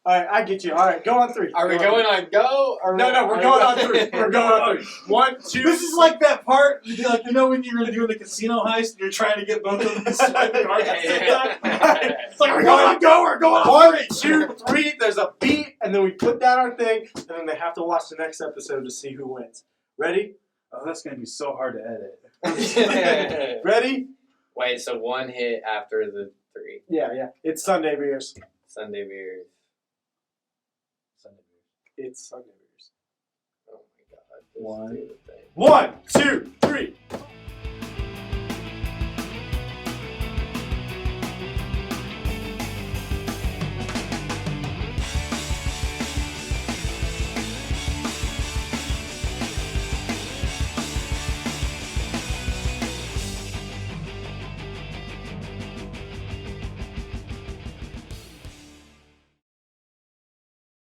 All right, I get you. All right, go on 3. Are we going on go? Or No, we're going on 3. We're going on 3. 1, 2. this is like that part, like when you're doing the casino heist and you're trying to get both of them to swipe the card at the same time. It's like we're going on go, we're going on 1, 2, 3. There's a beat, and then we put down our thing, and then they have to watch the next episode to see who wins. Ready? Oh, that's gonna be so hard to edit. Ready? Wait, so 1 hit after the 3. Yeah. It's Sunday Beers. Sunday beers. It's Sunday Beers. Oh my god. This 1. stupid thing. 1, 2,